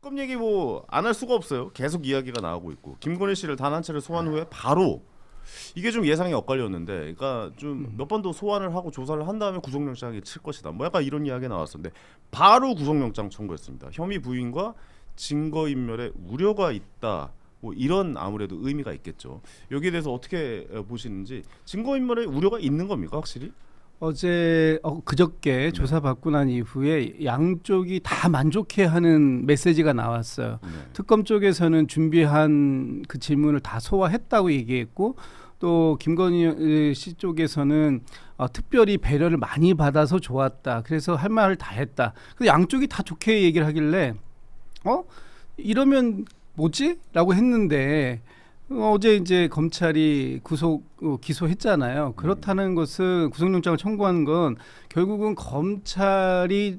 특검 얘기 뭐 안 할 수가 없어요. 계속 이야기가 나오고 있고 김건희 씨를 단 한 차례 소환 후에 바로 이게 좀 예상이 엇갈렸는데, 그러니까 좀 몇 번 더 소환을 하고 조사를 한 다음에 구속영장이 칠 것이다. 뭐 약간 이런 이야기가 나왔었는데 바로 구속영장 청구했습니다. 혐의 부인과 증거인멸에 우려가 있다. 뭐 이런 아무래도 의미가 있겠죠. 여기에 대해서 어떻게 보시는지. 증거인멸에 우려가 있는 겁니까 확실히? 어제 그저께 조사받고 난 이후에 양쪽이 다 만족해하는 메시지가 나왔어요. 네. 특검 쪽에서는 준비한 그 질문을 다 소화했다고 얘기했고, 또 김건희 씨 쪽에서는 특별히 배려를 많이 받아서 좋았다. 그래서 할 말을 다 했다. 그래서 양쪽이 다 좋게 얘기를 하길래 이러면 뭐지? 라고 했는데 어제 이제 검찰이 기소했잖아요. 그렇다는 것은 구속영장을 청구한 건 결국은 검찰이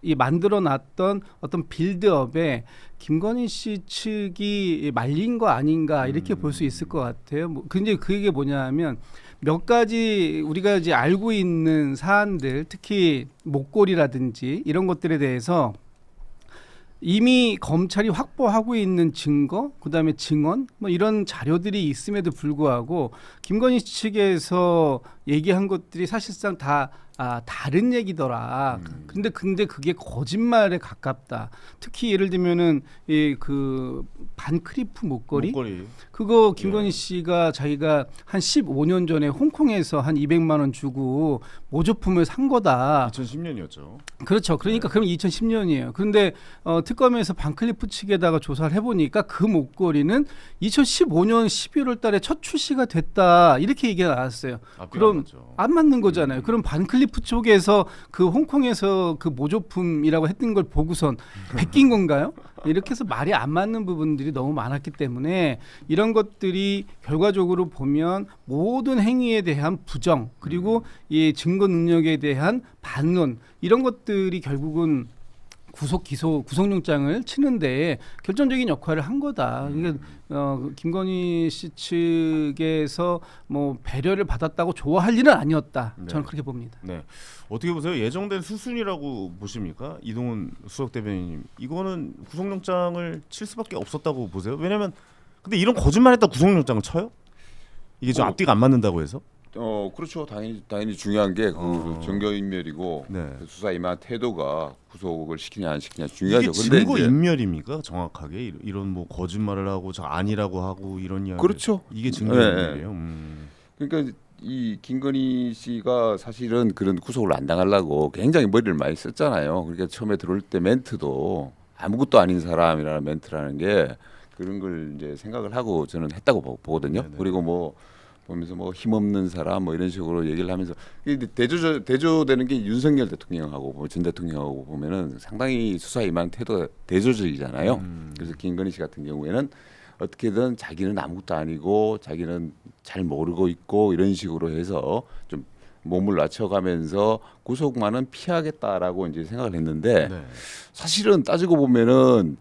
이 만들어놨던 어떤 빌드업에 김건희 씨 측이 말린 거 아닌가 이렇게 볼 수 있을 것 같아요. 근데 그게 뭐냐하면 몇 가지 우리가 이제 알고 있는 사안들, 특히 목걸이라든지 이런 것들에 대해서 이미 검찰이 확보하고 있는 증거, 그다음에 증언, 뭐 이런 자료들이 있음에도 불구하고 김건희 측에서 얘기한 것들이 사실상 다 다른 얘기더라. 근데 그게 거짓말에 가깝다. 특히 예를 들면은 그 반크리프 목걸이 그거 김건희 씨가 자기가 한 15년 전에 홍콩에서 한 200만 원 주고 모조품을 산 거다. 2010년이었죠. 그렇죠. 그러니까 그럼 2010년이에요. 그런데 특검에서 반클리프 측에다가 조사를 해보니까 그 목걸이는 2015년 11월 달에 첫 출시가 됐다. 이렇게 얘기가 나왔어요. 그럼 안 맞는 거잖아요. 그럼 반클리프 쪽에서 그 홍콩에서 그 모조품이라고 했던 걸 보고선 베낀 건가요? 이렇게 해서 말이 안 맞는 부분들이 너무 많았기 때문에 이런 것들이 결과적으로 보면 모든 행위에 대한 부정, 그리고 이 증거 능력에 대한 반론, 이런 것들이 결국은 구속영장을 치는데 결정적인 역할을 한 거다. 그러니까 김건희 씨 측에서 뭐 배려를 받았다고 좋아할 일은 아니었다. 저는 그렇게 봅니다. 네. 어떻게 보세요? 예정된 수순이라고 보십니까? 이동훈 수석 대변인님, 이거는 구속영장을 칠 수밖에 없었다고 보세요? 왜냐면 근데 이런 거짓말했다 구속영장을 쳐요? 이게 좀 앞뒤가 안 맞는다고 해서? 그렇죠. 당연히 중요한 게 그 증거인멸이고 네. 그 수사 임한 태도가 구속을 시키냐 안 시키냐 중요하죠. 이게 증거인멸입니까? 정확하게 이런 뭐 거짓말을 하고 저 아니라고 하고 이런 이야기. 그렇죠. 이게 증거인멸이에요. 그러니까 이 김건희 씨가 사실은 그런 구속을 안 당하려고 굉장히 머리를 많이 썼잖아요. 그러니까 처음에 들어올 때 멘트도 아무것도 아닌 사람이라는 멘트라는 게 그런 걸 이제 생각을 하고 저는 했다고 보거든요. 네네. 그리고 뭐 보면서 뭐 힘없는 사람 뭐 이런 식으로 얘기를 하면서 대조되는 게 윤석열 대통령하고 전 대통령하고 보면은 상당히 수사 임한 태도가 대조적이잖아요. 그래서 김건희 씨 같은 경우에는 어떻게든 자기는 아무것도 아니고 자기는 잘 모르고 있고 이런 식으로 해서 좀 몸을 낮춰가면서 구속만은 피하겠다라고 이제 생각을 했는데 네. 사실은 따지고 보면은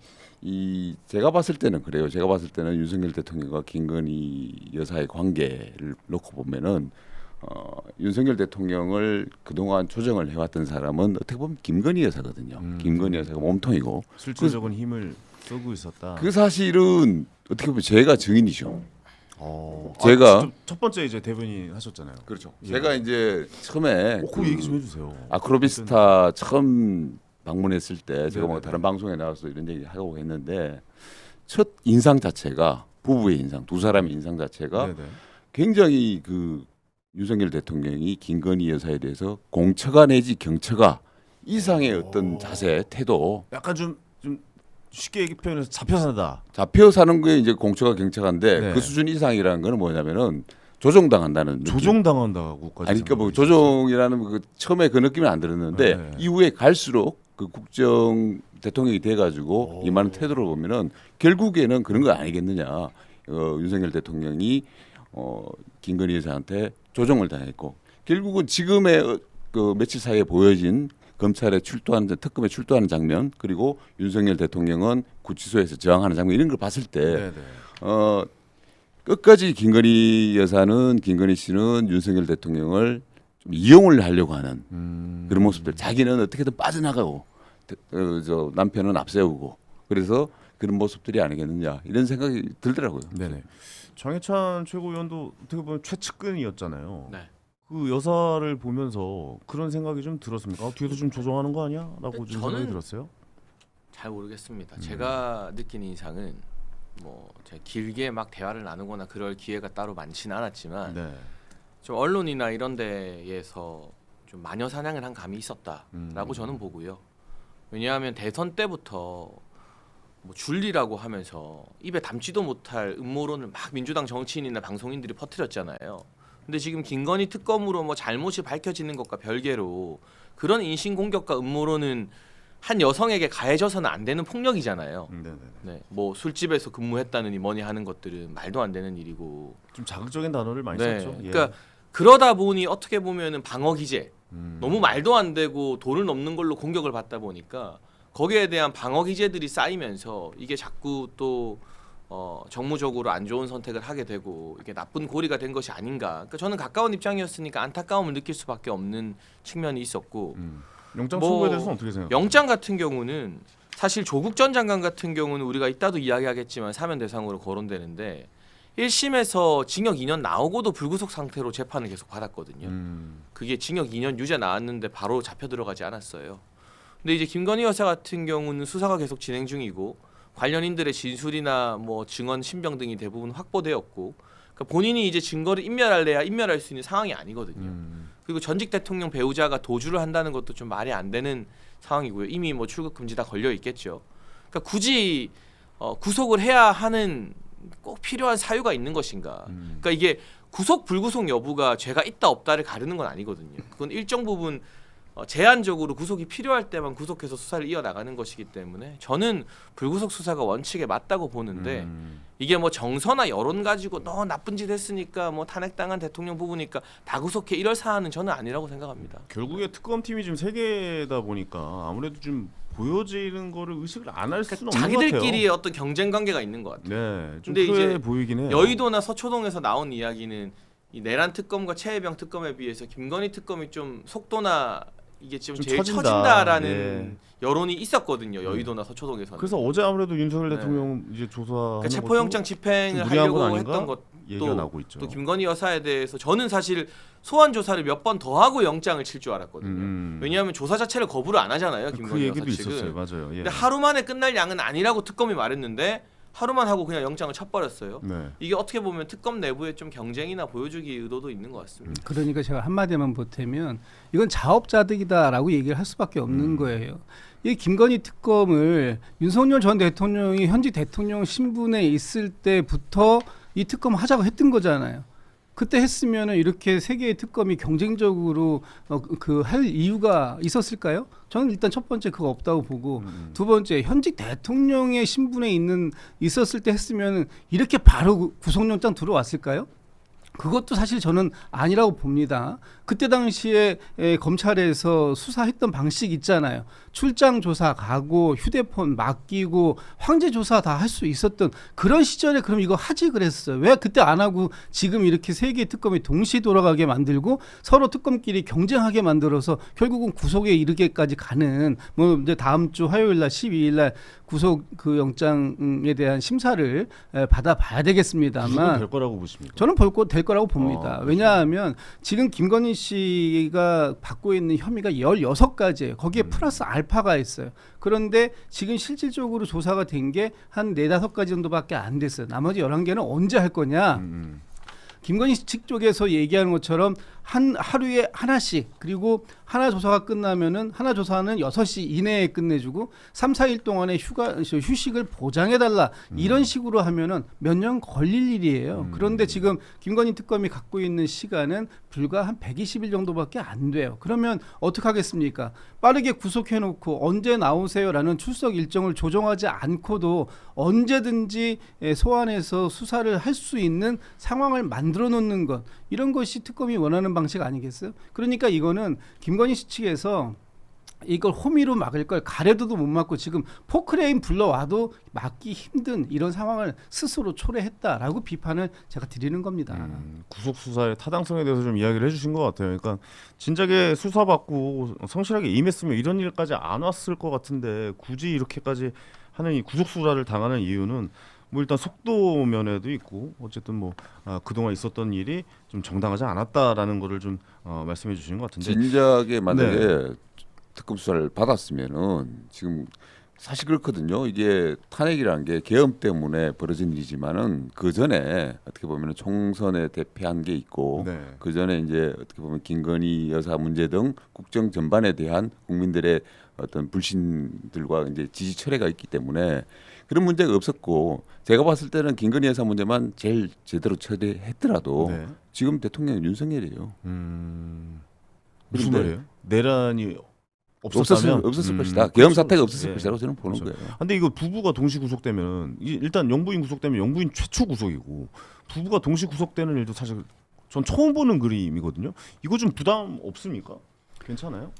제가 봤을 때는 그래요. 제가 봤을 때는 윤석열 대통령과 김건희 여사의 관계를 놓고 보면은 윤석열 대통령을 그동안 조정을 해왔던 사람은 어떻게 보면 김건희 여사거든요. 김건희 여사가 몸통이고 실질적인 힘을 쓰고 있었다. 그 사실은 어떻게 보면 제가 증인이죠. 제가 첫 번째 이제 대변인 하셨잖아요. 그렇죠. 예. 제가 이제 처음에 그 얘기 좀 해주세요. 아크로비스타 처음 방문했을 때 제가 뭐 네네네. 다른 방송에 나와서 이런 얘기 하고 했는데 첫 인상 자체가 부부의 인상, 두 사람의 인상 자체가 네네. 굉장히 그 윤석열 대통령이 김건희 여사에 대해서 공처가 내지 경처가 이상의 어떤 자세, 태도, 약간 좀 쉽게 얘기 표현해서 잡혀 산다. 잡혀 사는 거에 이제 공처가 경처가인데 네. 그 수준 이상이라는 거는 뭐냐면은 조종당한다는 느낌. 조종당한다고까지. 아니 그러니까 뭐 조종이라는 그 처음에 그 느낌은 안 들었는데 네. 이후에 갈수록 그 국정 대통령이 돼가지고 임하는 태도를 보면은 결국에는 그런 거 아니겠느냐. 윤석열 대통령이 김건희 여사한테 조종을 당했고 결국은 지금의 그 며칠 사이에 보여진 검찰에 출두하는 특검에 출두하는 장면 그리고 윤석열 대통령은 구치소에서 저항하는 장면 이런 걸 봤을 때 네네. 끝까지 김건희 씨는 윤석열 대통령을 좀 이용을 하려고 하는 그런 모습들. 자기는 어떻게든 빠져나가고 저 남편은 앞세우고 그래서 그런 모습들이 아니겠느냐 이런 생각이 들더라고요. 네네. 장해찬 최고위원도 어떻게 보면 최측근이었잖아요. 네. 그 여사를 보면서 그런 생각이 좀 들었습니까? 뒤에서 좀 조종하는 거 아니야?라고 좀 생각이 저는 들었어요. 잘 모르겠습니다. 제가 느끼는 인상은 뭐 제가 길게 막 대화를 나누거나 그럴 기회가 따로 많지는 않았지만 네. 좀 언론이나 이런 데에서 좀 마녀 사냥을 한 감이 있었다라고 저는 보고요. 왜냐하면 대선 때부터 뭐 줄리라고 하면서 입에 담지도 못할 음모론을 막 민주당 정치인이나 방송인들이 퍼뜨렸잖아요. 근데 지금 김건희 특검으로 뭐 잘못이 밝혀지는 것과 별개로 그런 인신 공격과 음모론은 한 여성에게 가해져서는 안 되는 폭력이잖아요. 네네. 네, 뭐 술집에서 근무했다느니 뭐니 하는 것들은 말도 안 되는 일이고. 좀 자극적인 단어를 많이 네, 썼죠. 예. 그러니까 그러다 보니 어떻게 보면은 방어 기제, 음. 너무 말도 안 되고 도를 넘는 걸로 공격을 받다 보니까 거기에 대한 방어 기제들이 쌓이면서 이게 자꾸 또 정무적으로 안 좋은 선택을 하게 되고 이게 나쁜 고리가 된 것이 아닌가. 그러니까 저는 가까운 입장이었으니까 안타까움을 느낄 수밖에 없는 측면이 있었고. 영장 뭐 청구에 대해서는 어떻게 생각해요? 영장 같은 경우는 사실 조국 전 장관 같은 경우는 우리가 이따도 이야기하겠지만 사면 대상으로 거론되는데 1심에서 징역 2년 나오고도 불구속 상태로 재판을 계속 받았거든요. 그게 징역 2년 유죄 나왔는데 바로 잡혀 들어가지 않았어요. 근데 이제 김건희 여사 같은 경우는 수사가 계속 진행 중이고 관련인들의 진술이나 뭐 증언 신병 등이 대부분 확보되었고 그러니까 본인이 이제 증거를 인멸할래야 인멸할 수 있는 상황이 아니거든요. 그리고 전직 대통령 배우자가 도주를 한다는 것도 좀 말이 안 되는 상황이고요. 이미 뭐 출국 금지 다 걸려 있겠죠. 그러니까 굳이 구속을 해야 하는 꼭 필요한 사유가 있는 것인가? 그러니까 이게 구속 불구속 여부가 죄가 있다 없다를 가르는 건 아니거든요. 그건 일정 부분 제한적으로 구속이 필요할 때만 구속해서 수사를 이어나가는 것이기 때문에 저는 불구속 수사가 원칙에 맞다고 보는데 이게 뭐 정서나 여론 가지고 너 나쁜 짓 했으니까 뭐 탄핵당한 대통령 부부니까 다 구속해 이럴 사안은 저는 아니라고 생각합니다. 결국에 특검팀이 지금 세 개다 보니까 아무래도 좀 보여지는 거를 의식을 안 할 수는 없는 것 같아요. 자기들끼리의 어떤 경쟁 관계가 있는 것 같아요. 네, 좀 근데 그래 이제 보이긴 해요. 여의도나 서초동에서 나온 이야기는 이 내란 특검과 최혜병 특검에 비해서 김건희 특검이 좀 속도나 이게 지금 좀 제일 처진다. 처진다라는 예. 여론이 있었거든요. 여의도나 서초동에서는. 그래서 어제 아무래도 윤석열 네. 대통령 이제 조사하는 그러니까 체포영장 집행을 좀 무리한 건 하려고 아닌가? 했던 것. 얘기가 나오고 있죠. 또 김건희 여사에 대해서 저는 사실 소환 조사를 몇 번 더 하고 영장을 칠 줄 알았거든요. 왜냐하면 조사 자체를 거부를 안 하잖아요. 그 김건희 얘기도 여사 측은. 있었어요. 맞아요. 예. 근데 하루 만에 끝날 양은 아니라고 특검이 말했는데 하루만 하고 그냥 영장을 쳐버렸어요. 네. 이게 어떻게 보면 특검 내부에 좀 경쟁이나 보여주기 의도도 있는 것 같습니다. 그러니까 제가 한마디만 보태면 이건 자업자득이다라고 얘기를 할 수밖에 없는 거예요. 이 김건희 특검을 윤석열 전 대통령이 현직 대통령 신분에 있을 때부터 이 특검 하자고 했던 거잖아요. 그때 했으면은 이렇게 세 개의 특검이 경쟁적으로 그 할 이유가 있었을까요? 저는 일단 첫 번째 그거 없다고 보고 두 번째 현직 대통령의 신분에 있었을 때 했으면은 이렇게 바로 구속영장 들어왔을까요? 그것도 사실 저는 아니라고 봅니다. 그때 당시에 검찰에서 수사했던 방식 있잖아요. 출장 조사 가고 휴대폰 맡기고 황제 조사 다 할 수 있었던 그런 시절에 그럼 이거 하지 그랬어요. 왜 그때 안 하고 지금 이렇게 세 개의 특검이 동시에 돌아가게 만들고 서로 특검끼리 경쟁하게 만들어서 결국은 구속에 이르게까지 가는 뭐 이제 다음 주 화요일 날 12일 날 구속 그 영장에 대한 심사를 받아봐야 되겠습니다만 될 거라고 보십니까? 저는 될 거라고 봅니다. 왜냐하면 지금 김건희 씨가 받고 있는 혐의가 16가지예요. 거기에 플러스 알파가 있어요. 그런데 지금 실질적으로 조사가 된 게 한 4-5가지 정도밖에 안 됐어요. 나머지 11개는 언제 할 거냐? 김건희 측 쪽에서 얘기하는 것처럼 하루에 하나씩 그리고 하나 조사가 끝나면은 하나 조사는 6시 이내에 끝내주고 3-4일 동안의 휴식을 보장해달라 이런 식으로 하면은 몇 년 걸릴 일이에요. 그런데 지금 김건희 특검이 갖고 있는 시간은 불과 한 120일 정도밖에 안 돼요. 그러면 어떻게 하겠습니까? 빠르게 구속해놓고 언제 나오세요라는 출석 일정을 조정하지 않고도 언제든지 소환해서 수사를 할 수 있는 상황을 만들어 놓는 것 이런 것이 특검이 원하는 방식 아니겠어요? 그러니까 이거는 김건희 씨 측에서 이걸 호미로 막을 걸 가래도도 못 막고 지금 포크레인 불러와도 막기 힘든 이런 상황을 스스로 초래했다라고 비판을 제가 드리는 겁니다. 구속 수사의 타당성에 대해서 좀 이야기를 해주신 것 같아요. 그러니까 진작에 수사받고 성실하게 임했으면 이런 일까지 안 왔을 것 같은데 굳이 이렇게까지 하는 이 구속 수사를 당하는 이유는 뭐 일단 속도 면에도 있고 어쨌든 뭐 그동안 있었던 일이 좀 정당하지 않았다라는 거를 좀 말씀해 주시는 것 같은데 진작에 만약에 특검 수사를 받았으면은 지금 사실 그렇거든요. 이게 탄핵이라는 게 계엄 때문에 벌어진 일이지만은 그 전에 어떻게 보면 총선에 대패한 게 있고 네. 그 전에 이제 어떻게 보면 김건희 여사 문제 등 국정 전반에 대한 국민들의 어떤 불신들과 이제 지지 철회가 있기 때문에 그런 문제가 없었고 제가 봤을 때는 김건희 여사 문제만 제일 제대로 처리했더라도 네. 지금 대통령은 윤석열이에요. 무슨 그런데 말이에요? 내란이 없었다면 없었을 것이다. 계엄 그렇죠. 사태가 없었을 예. 것이라고 저는 보는 그렇죠. 거예요. 근데 이거 부부가 동시 구속되면 일단 영부인 구속되면 영부인 최초 구속이고 부부가 동시 구속되는 일도 사실 전 처음 보는 그림이거든요. 이거 좀 부담 없습니까? 괜찮아요?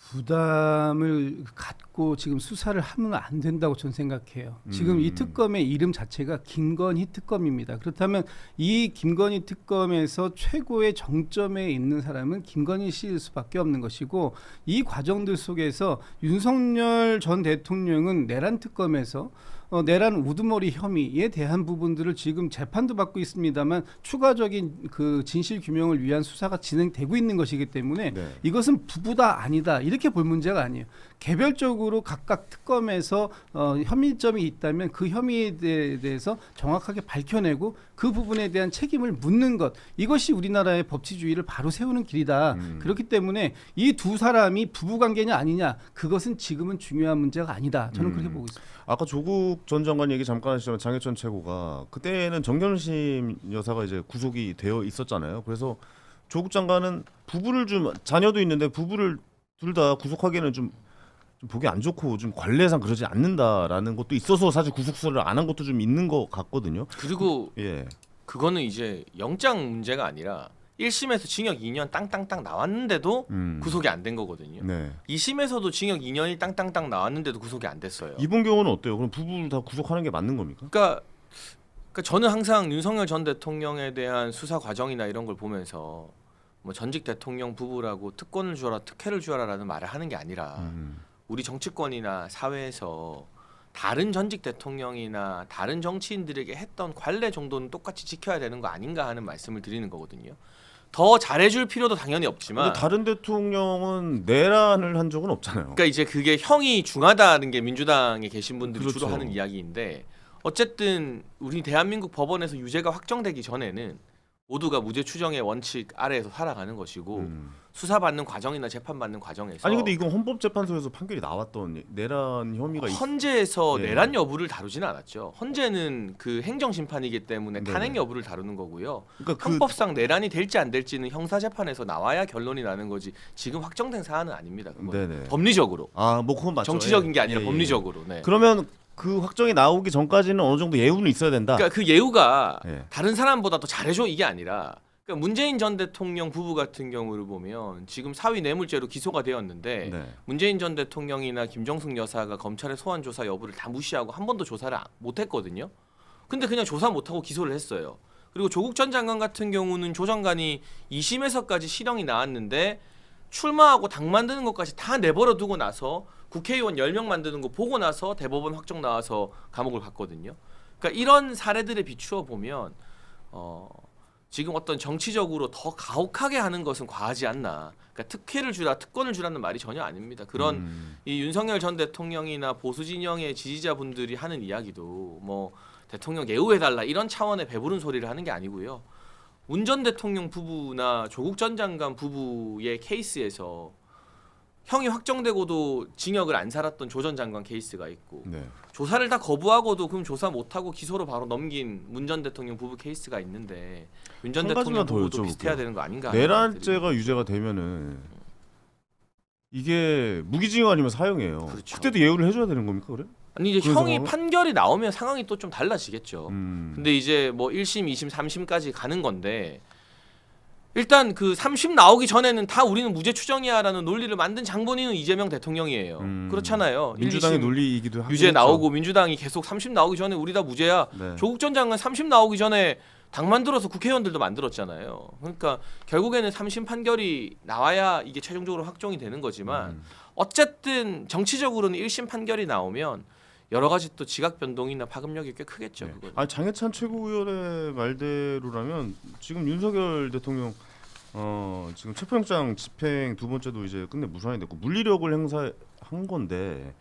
부담을 갖고 지금 수사를 하면 안 된다고 저는 생각해요. 지금 이 특검의 이름 자체가 김건희 특검입니다. 그렇다면 이 김건희 특검에서 최고의 정점에 있는 사람은 김건희 씨일 수밖에 없는 것이고 이 과정들 속에서 윤석열 전 대통령은 내란 특검에서 내란 우두머리 혐의에 대한 부분들을 지금 재판도 받고 있습니다만 추가적인 그 진실 규명을 위한 수사가 진행되고 있는 것이기 때문에 네. 이것은 부부다 아니다 이렇게 볼 문제가 아니에요. 개별적으로 각각 특검에서 혐의점이 있다면 그 혐의에 대해서 정확하게 밝혀내고 그 부분에 대한 책임을 묻는 것 이것이 우리나라의 법치주의를 바로 세우는 길이다. 그렇기 때문에 이 두 사람이 부부관계냐 아니냐 그것은 지금은 중요한 문제가 아니다. 저는 그렇게 보고 있습니다. 아까 조국 전 장관 얘기 잠깐 하시지만 장혜천 최고가 그때는 정경심 여사가 이제 구속이 되어 있었잖아요. 그래서 조국 장관은 부부를 좀 자녀도 있는데 부부를 둘 다 구속하기에는 좀 보기 안 좋고 좀 관례상 그러지 않는다라는 것도 있어서 사실 구속 수사를 안 한 것도 좀 있는 것 같거든요. 그리고 예. 그거는 이제 영장 문제가 아니라 1심에서 징역 2년 땅땅땅 나왔는데도 구속이 안 된 거거든요. 네. 2심에서도 징역 2년이 땅땅땅 나왔는데도 구속이 안 됐어요. 이번 경우는 어때요? 그럼 부부를 다 구속하는 게 맞는 겁니까? 그러니까 저는 항상 윤석열 전 대통령에 대한 수사 과정이나 이런 걸 보면서 뭐 전직 대통령 부부라고 특권을 주어라 특혜를 주어라라는 말을 하는 게 아니라 우리 정치권이나 사회에서 다른 전직 대통령이나 다른 정치인들에게 했던 관례 정도는 똑같이 지켜야 되는 거 아닌가 하는 말씀을 드리는 거거든요. 더 잘해줄 필요도 당연히 없지만 근데 다른 대통령은 내란을 한 적은 없잖아요. 그러니까 이제 그게 형이 중하다는 게 민주당에 계신 분들이 그렇죠. 주로 하는 이야기인데 어쨌든 우리 대한민국 법원에서 유죄가 확정되기 전에는 모두가 무죄 추정의 원칙 아래에서 살아가는 것이고 수사받는 과정이나 재판받는 과정에서 아니 근데 이건 헌법재판소에서 판결이 나왔던 내란 혐의가 헌재에서 예. 내란 여부를 다루지는 않았죠. 헌재는 그 행정심판이기 때문에 네네. 탄핵 여부를 다루는 거고요. 그러니까 헌법상 내란이 될지 안 될지는 형사재판에서 나와야 결론이 나는 거지 지금 확정된 사안은 아닙니다. 그건. 네네. 법리적으로 아뭐 그건 맞죠. 정치적인 게 아니라 예, 예. 법리적으로. 네. 그러면 그 확정이 나오기 전까지는 어느 정도 예우는 있어야 된다. 그러니까 그 예우가 예. 다른 사람보다 더 잘해줘 이게 아니라 그러니까 문재인 전 대통령 부부 같은 경우를 보면 지금 사위 뇌물죄로 기소가 되었는데 네. 문재인 전 대통령이나 김정숙 여사가 검찰의 소환 조사 여부를 다 무시하고 한 번도 조사를 못했거든요. 근데 그냥 조사 못하고 기소를 했어요. 그리고 조국 전 장관 같은 경우는 조 장관이 2심에서까지 실형이 나왔는데 출마하고 당 만드는 것까지 다 내버려 두고 나서 국회의원 10명 만드는 거 보고 나서 대법원 확정 나와서 감옥을 갔거든요. 그러니까 이런 사례들에 비추어 보면 지금 어떤 정치적으로 더 가혹하게 하는 것은 과하지 않나. 그러니까 특혜를 주라, 특권을 주라는 말이 전혀 아닙니다. 그런 이 윤석열 전 대통령이나 보수 진영의 지지자분들이 하는 이야기도 뭐 대통령 예우해달라 이런 차원의 배부른 소리를 하는 게 아니고요. 문 전 대통령 부부나 조국 전 장관 부부의 케이스에서 형이 확정되고도 징역을 안 살았던 조 전 장관 케이스가 있고 네. 조사를 다 거부하고도 그럼 조사 못하고 기소로 바로 넘긴 문 전 대통령 부부 케이스가 있는데 윤 전 한 가지만 대통령 더 부부도 여쭤볼게요. 비슷해야 되는 거 아닌가 하는 생각들이. 내란죄가 유죄가 되면은 이게 무기징역 아니면 사형이에요. 그렇죠. 그때도 예우를 해줘야 되는 겁니까 그래? 아니 이제 그런 형이 상황은? 판결이 나오면 상황이 또 좀 달라지겠죠. 음. 근데 이제 뭐 1심, 2심, 3심까지 가는 건데 일단 그 3심 나오기 전에는 다 우리는 무죄 추정이야라는 논리를 만든 장본인은 이재명 대통령이에요. 그렇잖아요. 민주당의 1, 2심 논리이기도 하죠. 유죄 나오고 민주당이 계속 3심 나오기 전에 우리 다 무죄야. 네. 조국 전 장관 3심 나오기 전에 당 만들어서 국회의원들도 만들었잖아요. 그러니까 결국에는 3심 판결이 나와야 이게 최종적으로 확정이 되는 거지만 어쨌든 정치적으로는 1심 판결이 나오면 여러 가지 또 지각 변동이나 파급력이 꽤 크겠죠. 네. 그거는. 아니 장해찬 최고위원의 말대로라면 지금 윤석열 대통령 지금 체포영장 집행 두 번째도 이제 끝내 무산이 됐고 물리력을 행사한 건데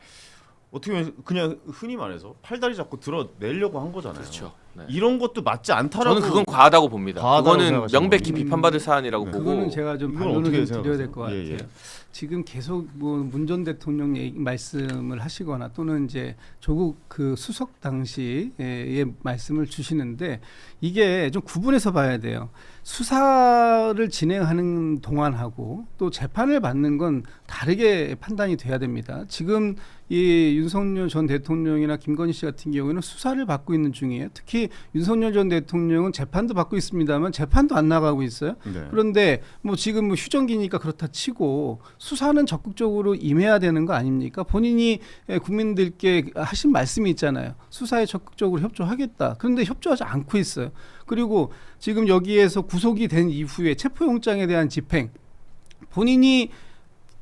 어떻게 보면 그냥 흔히 말해서 팔다리 잡고 드러내려고 한 거잖아요. 그렇죠. 네. 이런 것도 맞지 않다라고. 저는 그건 과하다고 봅니다. 과하다고 그거는 생각하시는 명백히 거예요? 비판받을 사안이라고 네. 보고. 그거는 제가 좀 이건 반론을 어떻게 좀 드려야 될 것 생각하세요? 같아요. 예, 예. 지금 계속 뭐 문 전 대통령 말씀을 하시거나 또는 이제 조국 그 수석 당시의 말씀을 주시는데 이게 좀 구분해서 봐야 돼요. 수사를 진행하는 동안하고 또 재판을 받는 건 다르게 판단이 돼야 됩니다. 지금 이 윤석열 전 대통령이나 김건희 씨 같은 경우에는 수사를 받고 있는 중이에요. 특히 윤석열 전 대통령은 재판도 받고 있습니다만 재판도 안 나가고 있어요. 네. 그런데 뭐 지금 뭐 휴전기니까 그렇다 치고 수사는 적극적으로 임해야 되는 거 아닙니까? 본인이 국민들께 하신 말씀이 있잖아요. 수사에 적극적으로 협조하겠다. 그런데 협조하지 않고 있어요. 그리고 지금 여기에서 구속이 된 이후에 체포영장에 대한 집행 본인이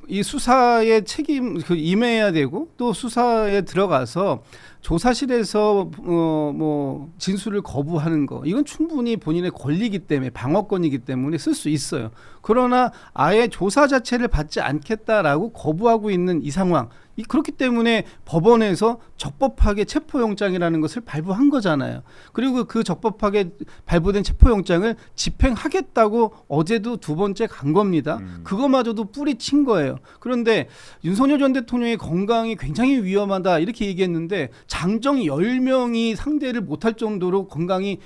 이 수사에 책임 임해야 되고 또 수사에 들어가서 조사실에서 뭐 진술을 거부하는 거 이건 충분히 본인의 권리이기 때문에 방어권이기 때문에 쓸 수 있어요. 그러나 아예 조사 자체를 받지 않겠다라고 거부하고 있는 이 상황 그렇기 때문에 법원에서 적법하게 체포영장이라는 것을 발부한 거잖아요. 그리고 그 적법하게 발부된 체포영장을 집행하겠다고 어제도 두 번째 간 겁니다. 그거마저도 뿌리친 거예요. 그런데 윤석열 전 대통령의 건강이 굉장히 위험하다 이렇게 얘기했는데 장정 10명이 상대를 못할 정도로 건강이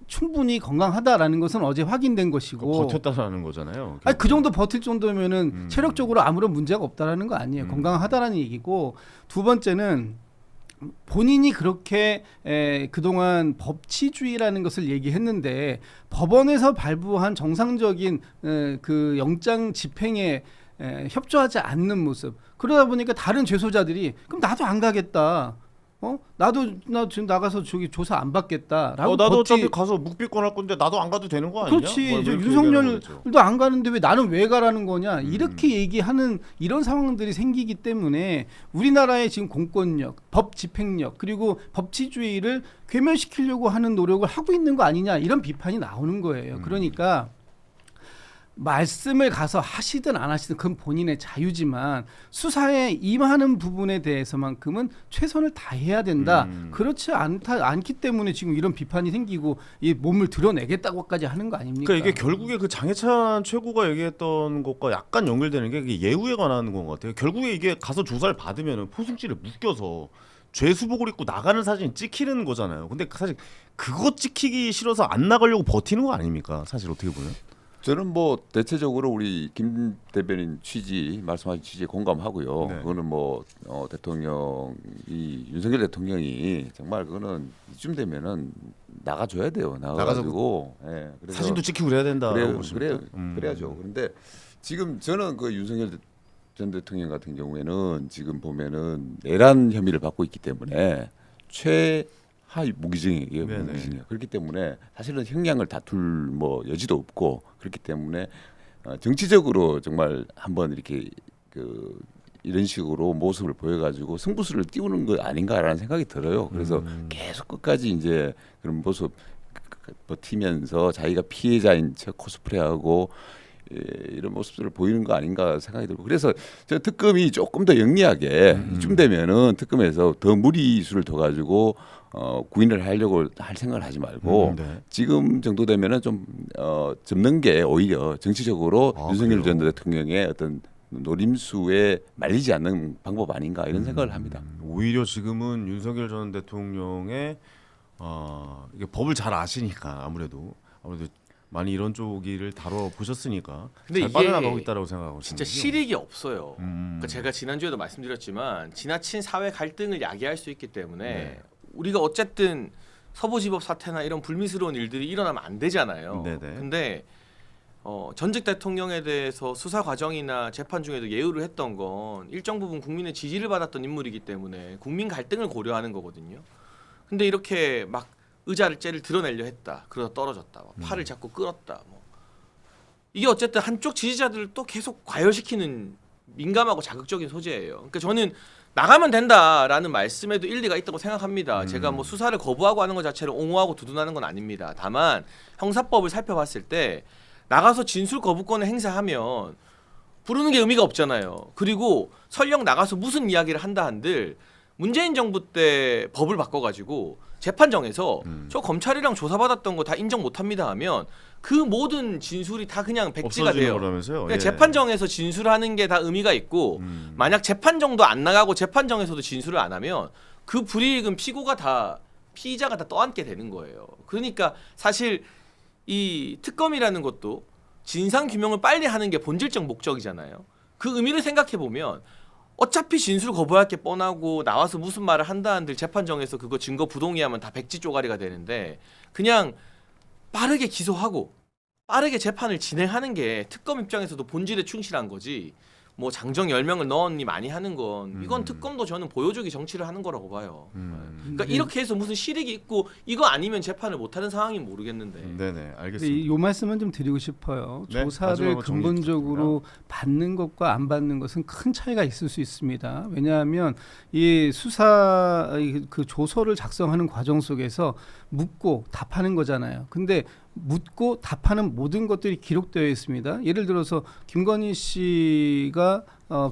충분히 건강하다라는 것은 어제 확인된 것이고 버텼다라는 거잖아요. 아니, 그 정도 버틸 정도면은 체력적으로 아무런 문제가 없다라는 거 아니에요. 건강하다라는 얘기고 두 번째는 본인이 그렇게 그동안 법치주의라는 것을 얘기했는데 법원에서 발부한 정상적인 그 영장 집행에 협조하지 않는 모습 그러다 보니까 다른 죄소자들이 그럼 나도 안 가겠다. 나 지금 나가서 저기 조사 안 받겠다라고. 나도 어차피 가서 묵비권 할 건데 나도 안 가도 되는 거 아니냐? 그렇지. 뭐 이렇게 윤석열도 안 가는데 왜 나는 왜 가라는 거냐? 이렇게 얘기하는 이런 상황들이 생기기 때문에 우리나라의 지금 공권력, 법 집행력 그리고 법치주의를 괴멸시키려고 하는 노력을 하고 있는 거 아니냐? 이런 비판이 나오는 거예요. 그러니까 말씀을 가서 하시든 안 하시든 그건 본인의 자유지만 수사에 임하는 부분에 대해서만큼은 최선을 다해야 된다. 그렇지 않기 때문에 지금 이런 비판이 생기고 이 몸을 드러내겠다고까지 하는 거 아닙니까? 그러니까 이게 결국에 그 장해찬 최고가 얘기했던 것과 약간 연결되는 게 이게 예우에 관한 건 것 같아요. 결국에 이게 가서 조사를 받으면은 포승지를 묶여서 죄수복을 입고 나가는 사진이 찍히는 거잖아요. 근데 사실 그거 찍히기 싫어서 안 나가려고 버티는 거 아닙니까? 사실 어떻게 보면. 저는 뭐 대체적으로 우리 김 대변인 말씀하신 취지에 공감하고요. 네. 그거는 뭐 대통령이 윤석열 대통령이 정말 그거는 이쯤 되면은 나가줘야 돼요. 나가가지고 예, 그래서 사진도 찍히고 그래야 된다. 그래야죠. 그런데 지금 저는 그 윤석열 전 대통령 같은 경우에는 지금 보면은 내란 혐의를 받고 있기 때문에 하위 무기징역이에요. 네네. 무기징역. 그렇기 때문에 사실은 형량을 다툴 뭐 여지도 없고 그렇기 때문에 정치적으로 정말 한번 이렇게 이런 식으로 모습을 보여가지고 승부수를 띄우는 거 아닌가라는 생각이 들어요. 그래서 계속 끝까지 이제 그런 모습 버티면서 자기가 피해자인 척 코스프레하고 이런 모습들을 보이는 거 아닌가 생각이 들고 그래서 저 특검이 조금 더 영리하게 이쯤 되면은 특검에서 더 무리수를 더 가지고 구인을 하려고 할 생각을 하지 말고 네. 지금 정도 되면은 좀 접는 게 오히려 정치적으로 윤석열 전 대통령의 어떤 노림수에 말리지 않는 방법 아닌가 이런 생각을 합니다. 오히려 지금은 윤석열 전 대통령의 이게 법을 잘 아시니까 아무래도 많이 이런 쪽을 다뤄 보셨으니까 근데 잘 이게 빠져나가고 있다고 생각하고 진짜 실익이 없어요. 음. 그러니까 제가 지난주에도 말씀드렸지만 지나친 사회 갈등을 야기할 수 있기 때문에 네. 우리가 어쨌든 서부지법 사태나 이런 불미스러운 일들이 일어나면 안 되잖아요. 네네. 근데 전직 대통령에 대해서 수사 과정이나 재판 중에도 예우를 했던 건 일정 부분 국민의 지지를 받았던 인물이기 때문에 국민 갈등을 고려하는 거거든요. 근데 이렇게 막 의자를 드러내려 했다. 그러다 떨어졌다. 팔을 잡고 끌었다. 이게 어쨌든 한쪽 지지자들을 또 계속 과열시키는 민감하고 자극적인 소재예요. 그러니까 저는 나가면 된다라는 말씀에도 일리가 있다고 생각합니다. 제가 뭐 수사를 거부하고 하는 것 자체를 옹호하고 두둔하는 건 아닙니다. 다만 형사법을 살펴봤을 때 나가서 진술 거부권을 행사하면 부르는 게 의미가 없잖아요. 그리고 설령 나가서 무슨 이야기를 한다 한들 문재인 정부 때 법을 바꿔가지고 재판정에서 저 검찰이랑 조사받았던 거 다 인정 못합니다 하면 그 모든 진술이 다 그냥 백지가 없어지는 돼요. 거라면서요? 그러니까 예. 재판정에서 진술하는 게 다 의미가 있고 만약 재판정도 안 나가고 재판정에서도 진술을 안 하면 그 불이익은 피고가 다 피의자가 다 떠안게 되는 거예요. 그러니까 사실 이 특검이라는 것도 진상 규명을 빨리 하는 게 본질적 목적이잖아요. 그 의미를 생각해 보면 어차피 진술 거부할 게 뻔하고 나와서 무슨 말을 한다 한들 재판정에서 그거 증거 부동의하면 다 백지 쪼가리가 되는데 그냥 빠르게 기소하고 빠르게 재판을 진행하는 게 특검 입장에서도 본질에 충실한 거지. 뭐 장정 10명을 넣었니 많이 하는 건 이건 특검도 저는 보여주기 정치를 하는 거라고 봐요. 그러니까 이렇게 해서 무슨 실익이 있고 이거 아니면 재판을 못하는 상황이면 모르겠는데. 네네 근데 알겠습니다. 요 말씀은 좀 드리고 싶어요. 네, 조사를 마지막으로 정리 근본적으로 받는 것과 안 받는 것은 큰 차이가 있을 수 있습니다. 왜냐하면 이 수사 그 조서를 작성하는 과정 속에서 묻고 답하는 거잖아요. 근데 묻고 답하는 모든 것들이 기록되어 있습니다. 예를 들어서 김건희 씨가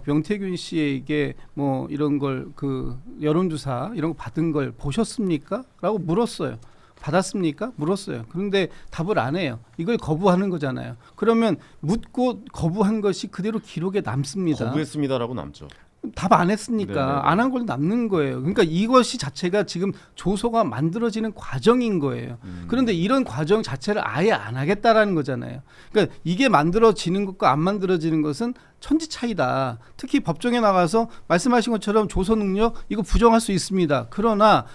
명태균 씨에게 뭐 이런 걸 그 여론조사 이런 거 받은 걸 보셨습니까? 라고 물었어요. 받았습니까? 물었어요. 그런데 답을 안 해요. 이걸 거부하는 거잖아요. 그러면 묻고 거부한 것이 그대로 기록에 남습니다. 거부했습니다라고 남죠. 답 안 했으니까 네네네. 안 한 걸 남는 거예요. 그러니까 이것이 자체가 지금 조서가 만들어지는 과정인 거예요. 그런데 이런 과정 자체를 아예 안 하겠다라는 거잖아요. 그러니까 이게 만들어지는 것과 안 만들어지는 것은 천지 차이다. 특히 법정에 나가서 말씀하신 것처럼 조서 능력 이거 부정할 수 있습니다. 그러나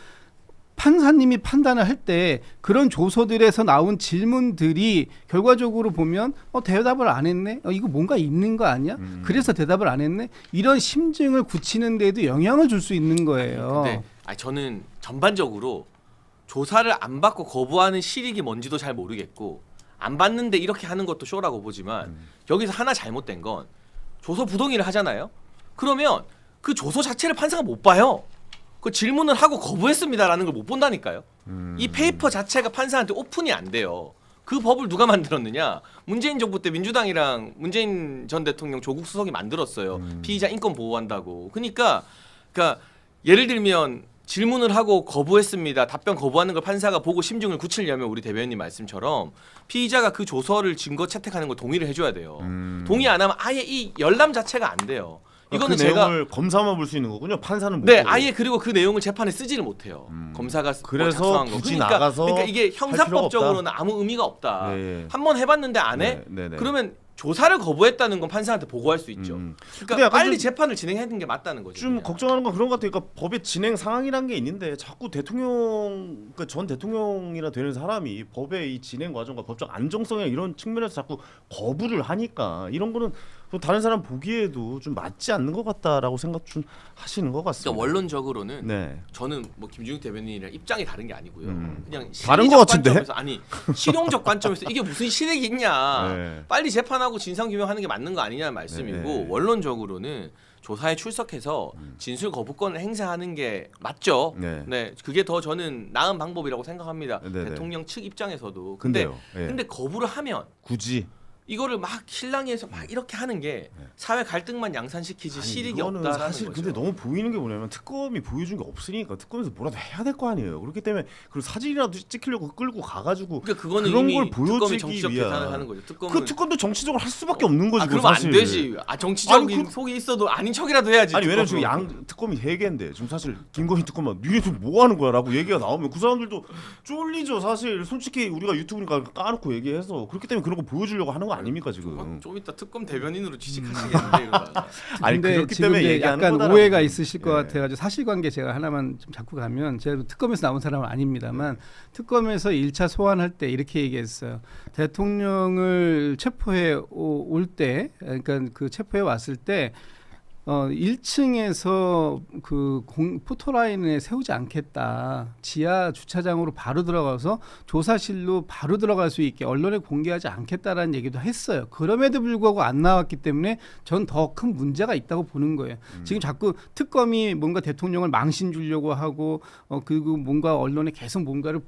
판사님이 판단을 할 때 그런 조서들에서 나온 질문들이 결과적으로 보면 대답을 안 했네. 이거 뭔가 있는 거 아니야? 그래서 대답을 안 했네. 이런 심증을 굳히는 데에도 영향을 줄 수 있는 거예요. 근데 저는 전반적으로 조사를 안 받고 거부하는 실익이 뭔지도 잘 모르겠고 안 받는데 이렇게 하는 것도 쇼라고 보지만 여기서 하나 잘못된 건 조서 부동의를 하잖아요. 그러면 그 조서 자체를 판사가 못 봐요. 그 질문을 하고 거부했습니다라는 걸 못 본다니까요. 이 페이퍼 자체가 판사한테 오픈이 안 돼요. 그 법을 누가 만들었느냐? 문재인 정부 때 민주당이랑 문재인 전 대통령 조국 수석이 만들었어요. 피의자 인권 보호한다고. 그러니까 예를 들면 질문을 하고 거부했습니다. 답변 거부하는 걸 판사가 보고 심증을 굳히려면 우리 대변인 말씀처럼 피의자가 그 조서를 증거 채택하는 걸 동의를 해줘야 돼요. 동의 안 하면 아예 이 열람 자체가 안 돼요. 이거는 그 제가 내용을 검사만 볼 수 있는 거군요. 판사는 못 네, 보고. 아예 그리고 그 내용을 재판에 쓰지를 못해요. 검사가 그래서 작성한 거. 굳이 그러니까, 나가서 그러니까 이게 할 필요가 형사법적으로는 아무 의미가 없다. 네. 한번 해봤는데 안 해? 네, 네. 그러면 조사를 거부했다는 건 판사한테 보고할 수 있죠. 근데 그러니까 약간 빨리 좀- 재판을 진행하는 게 맞다는 거죠. 좀 그냥. 걱정하는 건 그런 것 같아요. 그러니까 법의 진행 상황이란 게 있는데 자꾸 대통령, 그러니까 전 대통령이나 되는 사람이 법의 이 진행 과정과 법적 안정성이나 이런 측면에서 자꾸 거부를 하니까 이런 거는 또 다른 사람 보기에도 좀 맞지 않는 것 같다라고 생각 좀 하시는 것 같습니다. 그러니까 원론적으로는 네. 저는 뭐 김준욱 대변인이랑 입장이 다른 게 아니고요. 그냥 다른 실리적 것 같은데? 관점에서 아니 실용적 관점에서 이게 무슨 실익이 있냐? 네. 빨리 재판하고 진상 규명하는 게 맞는 거 아니냐는 말씀이고 네. 원론적으로는 조사에 출석해서 진술 거부권을 행사하는 게 맞죠. 네. 네, 그게 더 저는 나은 방법이라고 생각합니다. 네, 네. 대통령 측 입장에서도. 근데 근데요. 예. 근데 거부를 하면 굳이 이거를 막 실랑이에서 막 이렇게 하는 게 사회 갈등만 양산시키지 아니, 실익이 이거는 없다라는 사실 거죠. 근데 너무 보이는 게 뭐냐면 특검이 보여준 게 없으니까 특검에서 뭐라도 해야 될 거 아니에요. 그렇기 때문에 그리고 사진이라도 찍히려고 끌고 가가지고 그러니까 그거는 그런 이미 걸 특검이 보여주기 정치적 위한 계산을 하는 거죠. 특검은 그 특검도 정치적으로 할 수밖에 없는 거지. 그러면 사실. 안 되지. 정치적인 아니, 속이 있어도 아닌 척이라도 해야지. 아니 왜냐면 지금 특검은. 양 특검이 3개인데 지금 사실 김건희 특검만 니네 지금 뭐 하는 거야라고 얘기가 나오면 그 사람들도 쫄리죠. 사실 솔직히 우리가 유튜브니까 까놓고 얘기해서 그렇기 때문에 그런 거 보여주려고 하는 거 아닙니까 지금. 좀 이따 특검 대변인으로 취직하시겠는데 이러다가. 아니 근데 그렇기 지금 때문에 이제 얘기하는 약간 거다라고. 오해가 있으실 것 예. 같아가지고 사실관계 제가 하나만 좀 잡고 가면 제가 특검에서 나온 사람은 아닙니다만 특검에서 1차 소환할 때 이렇게 얘기했어요. 대통령을 체포해 올 때, 그러니까 그 체포해 왔을 때 1층에서 그 포토라인에 세우지 않겠다. 지하 주차장으로 바로 들어가서 조사실로 바로 들어갈 수 있게 언론에 공개하지 않겠다라는 얘기도 했어요. 그럼에도 불구하고 안 나왔기 때문에 전 더 큰 문제가 있다고 보는 거예요. 지금 자꾸 특검이 뭔가 대통령을 망신 주려고 하고 그리고 뭔가 언론에 계속 뭔가를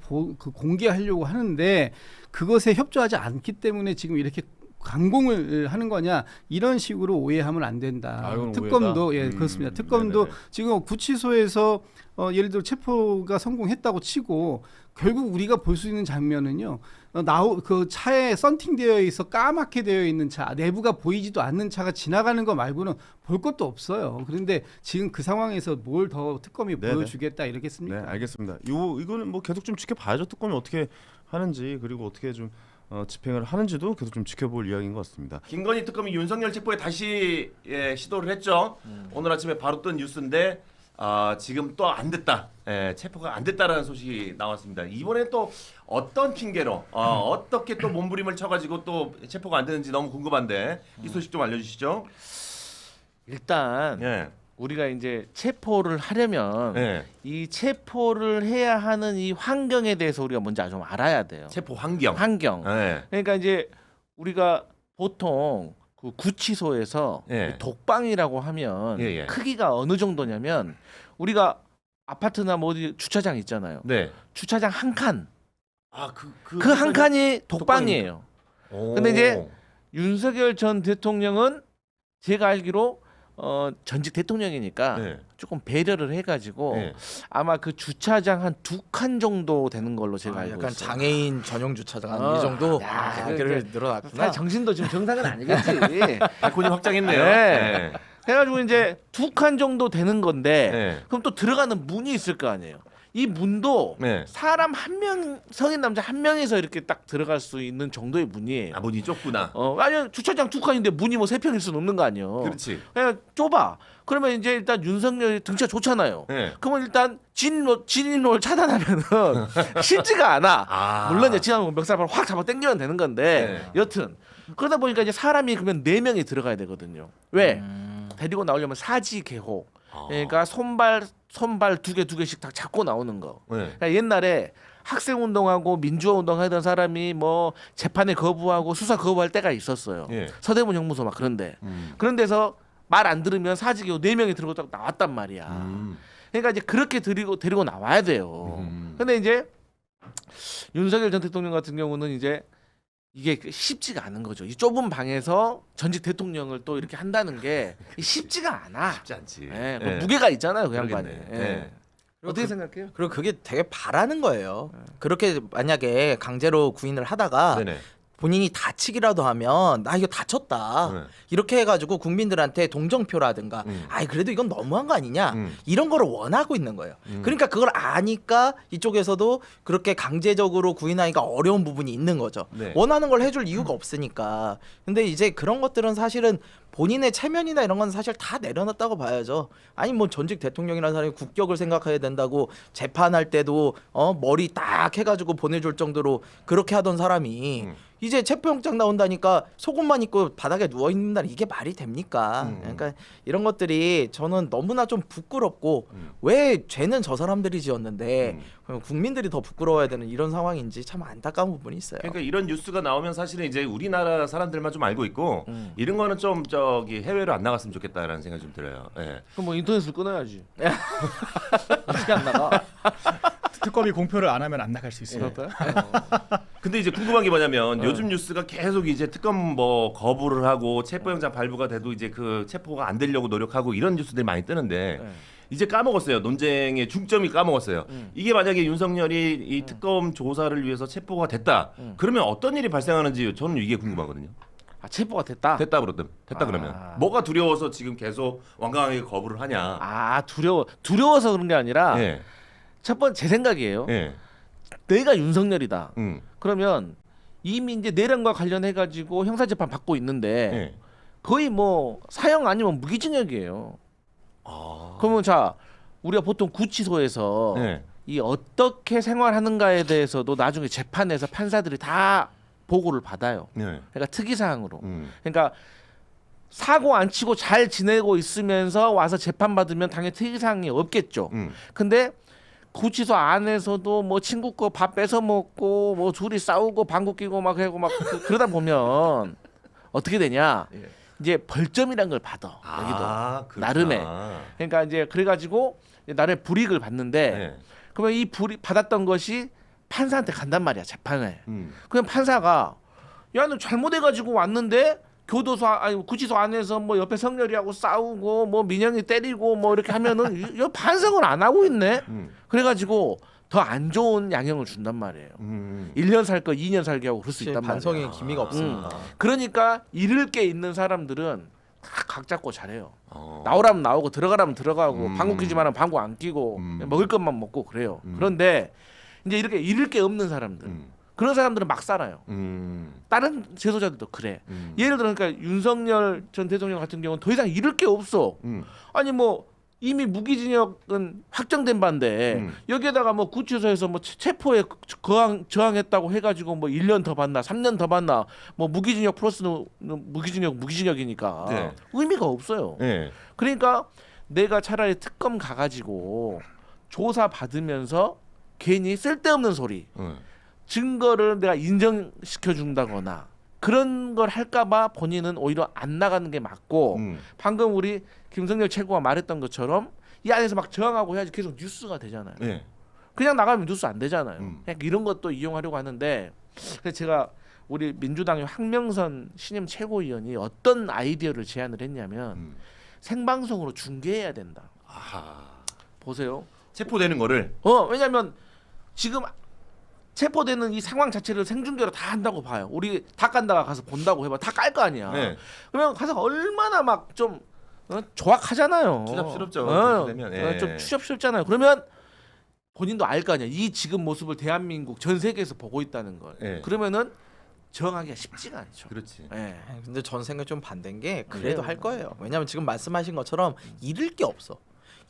공개하려고 하는데 그것에 협조하지 않기 때문에 지금 이렇게 강공을 하는 거냐 이런 식으로 오해하면 안 된다. 아, 이건 특검도 오해다. 예 그렇습니다. 특검도 네네네. 지금 구치소에서 예를 들어 체포가 성공했다고 치고 결국 우리가 볼 수 있는 장면은요. 그 차에 썬팅되어 있어 까맣게 되어 있는 차 내부가 보이지도 않는 차가 지나가는 거 말고는 볼 것도 없어요. 그런데 지금 그 상황에서 뭘 더 특검이 네네. 보여주겠다 이러겠습니까? 네, 알겠습니다. 이거는 뭐 계속 좀 지켜봐야죠. 특검이 어떻게 하는지 그리고 어떻게 좀 집행을 하는지도 계속 좀 지켜볼 이야기인 것 같습니다. 김건희 특검이 윤석열 체포에 다시 시도를 했죠. 오늘 아침에 바로 뜬 뉴스인데 지금 또 안 됐다. 체포가 안 됐다라는 소식이 나왔습니다. 이번에 또 어떤 핑계로 어떻게 또 몸부림을 쳐가지고 또 체포가 안 되는지 너무 궁금한데 이 소식 좀 알려주시죠. 일단 예. 우리가 이제 체포를 하려면 예. 이 체포를 해야 하는 이 환경에 대해서 우리가 먼저 좀 알아야 돼요. 체포 환경. 환경. 예. 그러니까 이제 우리가 보통 그 구치소에서 예. 독방이라고 하면 예, 예. 크기가 어느 정도냐면 우리가 아파트나 뭐 어디 주차장 있잖아요. 네. 주차장 한 칸. 그 한 칸이 독방이에요. 근데 이제 윤석열 전 대통령은 제가 알기로 전직 대통령이니까 네. 조금 배려를 해가지고 네. 아마 그 주차장 한 2칸 정도 되는 걸로 제가 알고 약간 있어요. 장애인 전용 주차장 이 정도 야, 여기를 사실 늘어났구나. 정신도 지금 정상은 아니겠지. 발코니 확장했네요. 네. 해가지고 이제 2칸 정도 되는 건데 네. 그럼 또 들어가는 문이 있을 거 아니에요. 이 문도 네. 사람 한 명, 성인 남자 한 명에서 이렇게 딱 들어갈 수 있는 정도의 문이에요. 문이 좁구나. 아니 주차장 2칸인데 문이 뭐 3평일 수는 없는 거 아니에요. 그렇지. 그냥 좁아. 그러면 이제 일단 윤석열이 등치가 좋잖아요. 네. 그러면 일단 진입로를 차단하면은 쉽지가 않아. 물론 이제 지나면 멱살을 확 잡아 당기면 되는 건데 여튼 그러다 보니까 이제 사람이 그러면 4명이 들어가야 되거든요. 왜? 데리고 나오려면 사지 개호. 그러니까 손발 2개씩 다 잡고 나오는 거. 네. 그러니까 옛날에 학생 운동하고 민주화 운동하던 사람이 뭐 재판에 거부하고 수사 거부할 때가 있었어요. 예. 서대문 형무소 막 그런데 그런 데서 말 안 들으면 사직이고 4명이 들고 딱 나왔단 말이야. 그러니까 이제 그렇게 데리고 나와야 돼요. 근데 이제 윤석열 전 대통령 같은 경우는 이제 이게 쉽지가 않은 거죠. 이 좁은 방에서 전직 대통령을 또 이렇게 한다는 게 쉽지가 않아. 쉽지 않지. 예, 그 무게가 있잖아요, 그 양반이. 그러겠네. 예. 예. 어떻게 생각해요? 그리고 그게 되게 바라는 거예요. 그렇게 만약에 강제로 구인을 하다가 네네. 본인이 다치기라도 하면 나 이거 다쳤다 네. 이렇게 해가지고 국민들한테 동정표라든가 아이 그래도 이건 너무한 거 아니냐 이런 거를 원하고 있는 거예요. 그러니까 그걸 아니까 이쪽에서도 그렇게 강제적으로 구인하기가 어려운 부분이 있는 거죠. 네. 원하는 걸 해줄 이유가 없으니까. 근데 이제 그런 것들은 사실은 본인의 체면이나 이런 건 사실 다 내려놨다고 봐야죠. 아니 뭐 전직 대통령이라는 사람이 국격을 생각해야 된다고 재판할 때도 머리 딱 해가지고 보내줄 정도로 그렇게 하던 사람이 이제 체포영장 나온다니까 속옷만 입고 바닥에 누워 있는다 이게 말이 됩니까? 그러니까 이런 것들이 저는 너무나 좀 부끄럽고 왜 죄는 저 사람들이 지었는데 국민들이 더 부끄러워야 되는 이런 상황인지 참 안타까운 부분이 있어요. 그러니까 이런 뉴스가 나오면 사실은 이제 우리나라 사람들만 좀 알고 있고 이런 거는 좀 저기 해외로 안 나갔으면 좋겠다라는 생각이 좀 들어요. 예. 그럼 뭐 인터넷을 끊어야지. 어떻게 안 나가? 특검이 공표를 안 하면 안 나갈 수 있어요. 근데 이제 궁금한 게 뭐냐면 요즘 뉴스가 계속 이제 특검 뭐 거부를 하고 체포영장 발부가 돼도 이제 그 체포가 안 되려고 노력하고 이런 뉴스들이 많이 뜨는데 이제 까먹었어요. 논쟁의 중점이 까먹었어요. 이게 만약에 윤석열이 이 특검 조사를 위해서 체포가 됐다. 그러면 어떤 일이 발생하는지 저는 이게 궁금하거든요. 아, 체포가 됐다. 됐다 그러면 뭐가 두려워서 지금 계속 완강하게 거부를 하냐? 아, 두려워서 그런 게 아니라 예. 첫 번째 제 생각이에요. 예. 내가 윤석열이다. 음. 그러면 이미 이제 내란과 관련해 가지고 형사 재판 받고 있는데 예. 거의 뭐 사형 아니면 무기징역이에요. 그러면 자 우리가 보통 구치소에서 예. 이 어떻게 생활하는가에 대해서도 나중에 재판에서 판사들이 다 보고를 받아요. 예. 그러니까 특이 사항으로. 음. 그러니까 사고 안 치고 잘 지내고 있으면서 와서 재판 받으면 당연히 특이사항이 없겠죠. 근데 구치소 안에서도 뭐 친구 거 밥 뺏어 먹고 뭐 둘이 싸우고 방구 끼고 막 하고 막 그러다 보면 어떻게 되냐? 이제 벌점이란 걸 받아. 여기도 그렇구나. 나름의. 그러니까 이제 그래가지고 나름의 불이익을 받는데 네. 그러면 이 불이익 받았던 것이 판사한테 간단 말이야 재판에. 그냥 판사가 야 너 잘못해가지고 왔는데 교도소 아니 구치소 안에서 뭐 옆에 성렬이하고 싸우고 뭐 민영이 때리고 뭐 이렇게 하면은 이 반성을 안 하고 있네. 그래가지고 더 안 좋은 양형을 준단 말이에요. 1년 살 거 2년 살게 하고 그럴 수 있단 말이야. 반성의 기미가 없습니다. 그러니까 잃을 게 있는 사람들은 다 각 잡고 잘해요. 나오라면 나오고 들어가라면 들어가고 방구 끼지 말라면 방구 안 끼고 먹을 것만 먹고 그래요. 그런데 이제 이렇게 잃을 게 없는 사람들 그런 사람들은 막 살아요. 다른 재소자들도 그래. 예를 들어 그러니까 윤석열 전 대통령 같은 경우는 더 이상 잃을 게 없어. 아니 뭐 이미 무기징역은 확정된 바인데 여기에다가 뭐 구치소에서 뭐 체포에 저항했다고 해가지고 뭐 1년 더 받나 3년 더 받나 뭐 무기징역 플러스는 무기징역이니까 네. 의미가 없어요. 네. 그러니까 내가 차라리 특검 가가지고 조사 받으면서 괜히 쓸데없는 소리 증거를 내가 인정시켜 준다거나 그런 걸 할까봐 본인은 오히려 안 나가는 게 맞고 방금 우리 김성렬 최고가 말했던 것처럼 이 안에서 막 저항하고 해야지 계속 뉴스가 되잖아요. 네. 그냥 나가면 뉴스 안 되잖아요. 그냥 이런 것도 이용하려고 하는데 그래서 제가 우리 민주당의 황명선 신임 최고위원이 어떤 아이디어를 제안을 했냐면 생방송으로 중계해야 된다. 보세요. 체포되는 거를 왜냐면 지금 체포되는 이 상황 자체를 생중계로 다 한다고 봐요. 우리 다 깐다가 가서 본다고 해봐. 다 깔 거 아니야. 네. 그러면 가서 얼마나 막 좀 조악하잖아요. 추잡스럽죠. 되면 좀 추잡스럽잖아요. 그러면 본인도 알 거 아니야. 이 지금 모습을 대한민국 전 세계에서 보고 있다는 걸. 네. 그러면은 저항하기가 쉽지가 않죠. 그렇지. 예. 근데 전 생각 좀 반대인 게 그래도 그래요. 할 거예요. 왜냐하면 지금 말씀하신 것처럼 잃을 게 없어.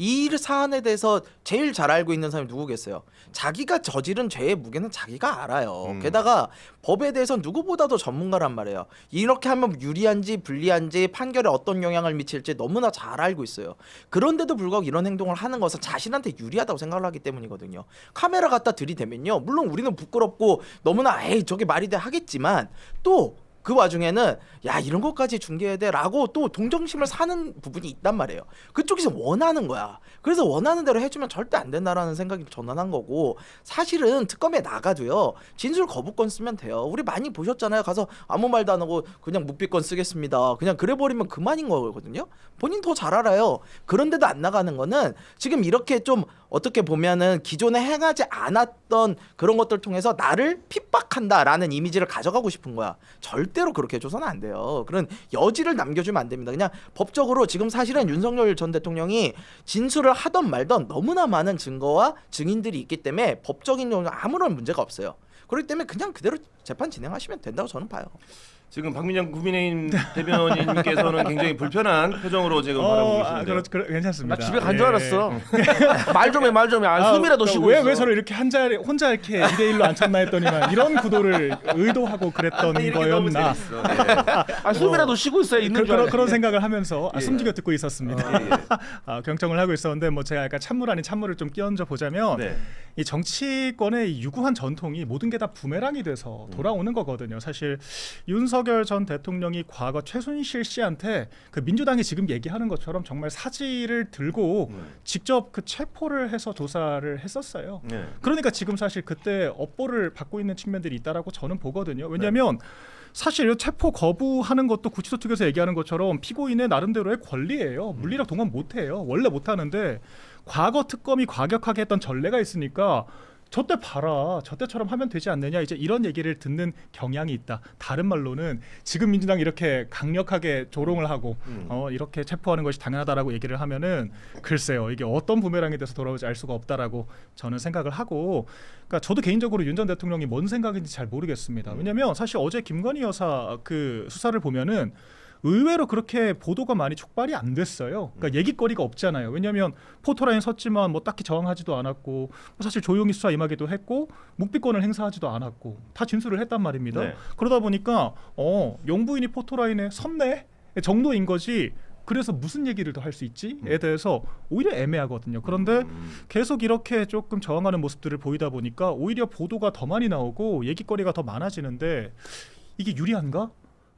이 사안에 대해서 제일 잘 알고 있는 사람이 누구겠어요? 자기가 저지른 죄의 무게는 자기가 알아요. 게다가 법에 대해서 누구보다도 전문가란 말이에요. 이렇게 하면 유리한지 불리한지 판결에 어떤 영향을 미칠지 너무나 잘 알고 있어요. 그런데도 불구하고 이런 행동을 하는 것은 자신한테 유리하다고 생각을 하기 때문이거든요. 카메라 갖다 들이대면요. 물론 우리는 부끄럽고 너무나 에이 저게 말이 돼 하겠지만 또 그 와중에는 야 이런 것까지 중계해야 돼라고 또 동정심을 사는 부분이 있단 말이에요. 그쪽에서 원하는 거야. 그래서 원하는 대로 해주면 절대 안 된다라는 생각이 전환한 거고 사실은 특검에 나가도요. 진술 거부권 쓰면 돼요. 우리 많이 보셨잖아요. 가서 아무 말도 안 하고 그냥 묵비권 쓰겠습니다. 그냥 그래버리면 그만인 거거든요. 본인 더 잘 알아요. 그런데도 안 나가는 거는 지금 이렇게 좀 어떻게 보면은 기존에 행하지 않았던 그런 것들 통해서 나를 핍박한다라는 이미지를 가져가고 싶은 거야. 절대로 그렇게 해줘서는 안 돼요. 그런 여지를 남겨주면 안 됩니다. 그냥 법적으로 지금 사실은 윤석열 전 대통령이 진술을 하던 말던 너무나 많은 증거와 증인들이 있기 때문에 법적인 용어 아무런 문제가 없어요. 그렇기 때문에 그냥 그대로 재판 진행하시면 된다고 저는 봐요. 지금 박민영 국민의힘 대변인께서는 굉장히 불편한 표정으로 지금 바라보고 계시는데요. 괜찮습니다. 나 집에 간 줄 예. 알았어. 말 좀 해. 숨이라도 쉬고 왜 있어. 서로 이렇게 혼자 이렇게 2대1로 앉혔나 했더니만 이런 구도를 의도하고 그랬던 거였나. 숨이라도 쉬고 있어야 있는 줄 알았어. 그런 생각을 하면서 숨죽여 듣고 있었습니다. 경청을 하고 있었는데 뭐 제가 약간 찬물 아닌 찬물을 좀 끼얹어 보자면 네. 이 정치권의 유구한 전통이 모든 게 다 부메랑이 돼서 돌아오는 거거든요. 사실 윤석열 전 대통령이 과거 최순실 씨한테 그 민주당이 지금 얘기하는 것처럼 정말 사지를 들고 직접 그 체포를 해서 조사를 했었어요. 네. 그러니까 지금 사실 그때 업보를 받고 있는 측면들이 있다라고 저는 보거든요. 왜냐하면 사실 체포 거부하는 것도 구치소 측에서 얘기하는 것처럼 피고인의 나름대로의 권리예요. 물리력 동원 못해요. 원래 못하는데 과거 특검이 과격하게 했던 전례가 있으니까 저때 봐라, 저때처럼 하면 되지 않느냐, 이제 이런 얘기를 듣는 경향이 있다. 다른 말로는 지금 민주당이 이렇게 강력하게 조롱을 하고 이렇게 체포하는 것이 당연하다라고 얘기를 하면은 글쎄요, 이게 어떤 부메랑이 돼서 돌아올지 알 수가 없다라고 저는 생각을 하고, 그러니까 저도 개인적으로 윤 전 대통령이 뭔 생각인지 잘 모르겠습니다. 왜냐하면 사실 어제 김건희 여사 그 수사를 보면은 의외로 그렇게 보도가 많이 촉발이 안 됐어요. 그러니까 얘기거리가 없잖아요. 왜냐하면 포토라인 섰지만 뭐 딱히 저항하지도 않았고 사실 조용히 수사 임하기도 했고 묵비권을 행사하지도 않았고 다 진술을 했단 말입니다. 네. 그러다 보니까 영부인이 포토라인에 섰네? 정도인 거지. 그래서 무슨 얘기를 더 할 수 있지에 대해서 오히려 애매하거든요. 그런데 계속 이렇게 조금 저항하는 모습들을 보이다 보니까 오히려 보도가 더 많이 나오고 얘기거리가 더 많아지는데 이게 유리한가?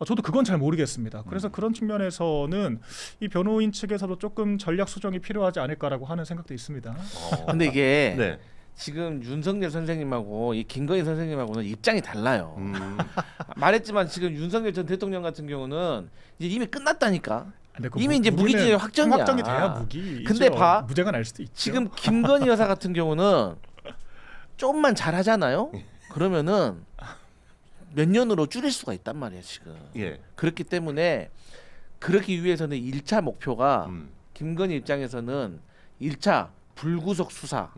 저도 그건 잘 모르겠습니다. 그래서 그런 측면에서는 이 변호인 측에서도 조금 전략 수정이 필요하지 않을까라고 하는 생각도 있습니다. 근데 이게 네. 지금 윤석열 선생님하고 이 김건희 선생님하고는 입장이 달라요. 말했지만 지금 윤석열 전 대통령 같은 경우는 이제 이미 끝났다니까. 근데 그 이미 이제 무기징역 확정이야. 확정이 돼야 무기. 근데 봐. 무죄가 날 수도 있죠. 지금 김건희 여사 같은 경우는 좀만 잘하잖아요. 그러면은 몇 년으로 줄일 수가 있단 말이야 지금. 예. 그렇기 때문에 그러기 위해서는 1차 목표가 김건희 입장에서는 1차 불구속 수사,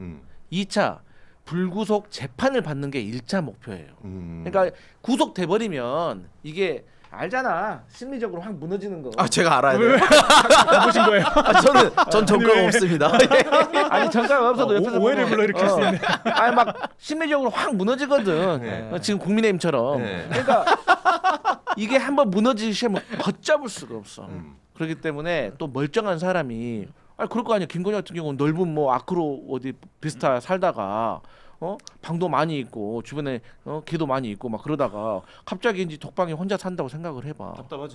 2차 불구속 재판을 받는 게 1차 목표예요. 그러니까 구속돼 버리면 이게 알잖아. 심리적으로 확 무너지는 거. 아 제가 알아야 돼요. 보신 거예요? 전 전과가 없습니다. 아니 전과가 없어도 옆에서 오해를 보면, 불러일으킬 수 있네. 아니 막 심리적으로 확 무너지거든. 네. 지금 국민의힘처럼. 네. 그러니까 이게 한번 무너지기 시작하면 걷잡을 수가 없어. 그렇기 때문에 또 멀쩡한 사람이 그럴 거 아니야. 김건희 같은 경우는 넓은 뭐 아크로 어디 비스타 살다가 방도 많이 있고 주변에 개도 많이 있고 막 그러다가 갑자기 이제 독방에 혼자 산다고 생각을 해봐.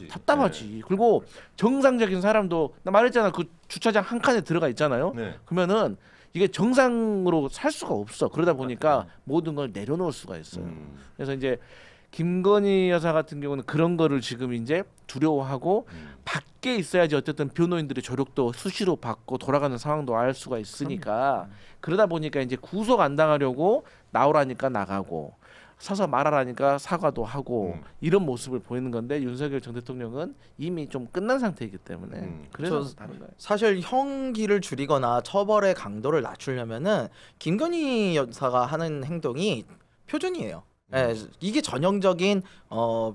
답답하지. 그리고 정상적인 사람도 나 말했잖아. 그 주차장 한 칸에 들어가 있잖아요. 네. 그러면은 이게 정상으로 살 수가 없어. 그러다 보니까 모든 걸 내려놓을 수가 있어요. 그래서 이제 김건희 여사 같은 경우는 그런 거를 지금 이제 두려워하고 밖에 있어야지 어쨌든 변호인들의 조력도 수시로 받고 돌아가는 상황도 알 수가 있으니까 그러다 보니까 이제 구속 안 당하려고 나오라니까 나가고 서서 말하라니까 사과도 하고 이런 모습을 보이는 건데 윤석열 전 대통령은 이미 좀 끝난 상태이기 때문에 그래서 다른 거예요. 사실 형기를 줄이거나 처벌의 강도를 낮추려면은 김건희 여사가 하는 행동이 표준이에요. 네, 이게 전형적인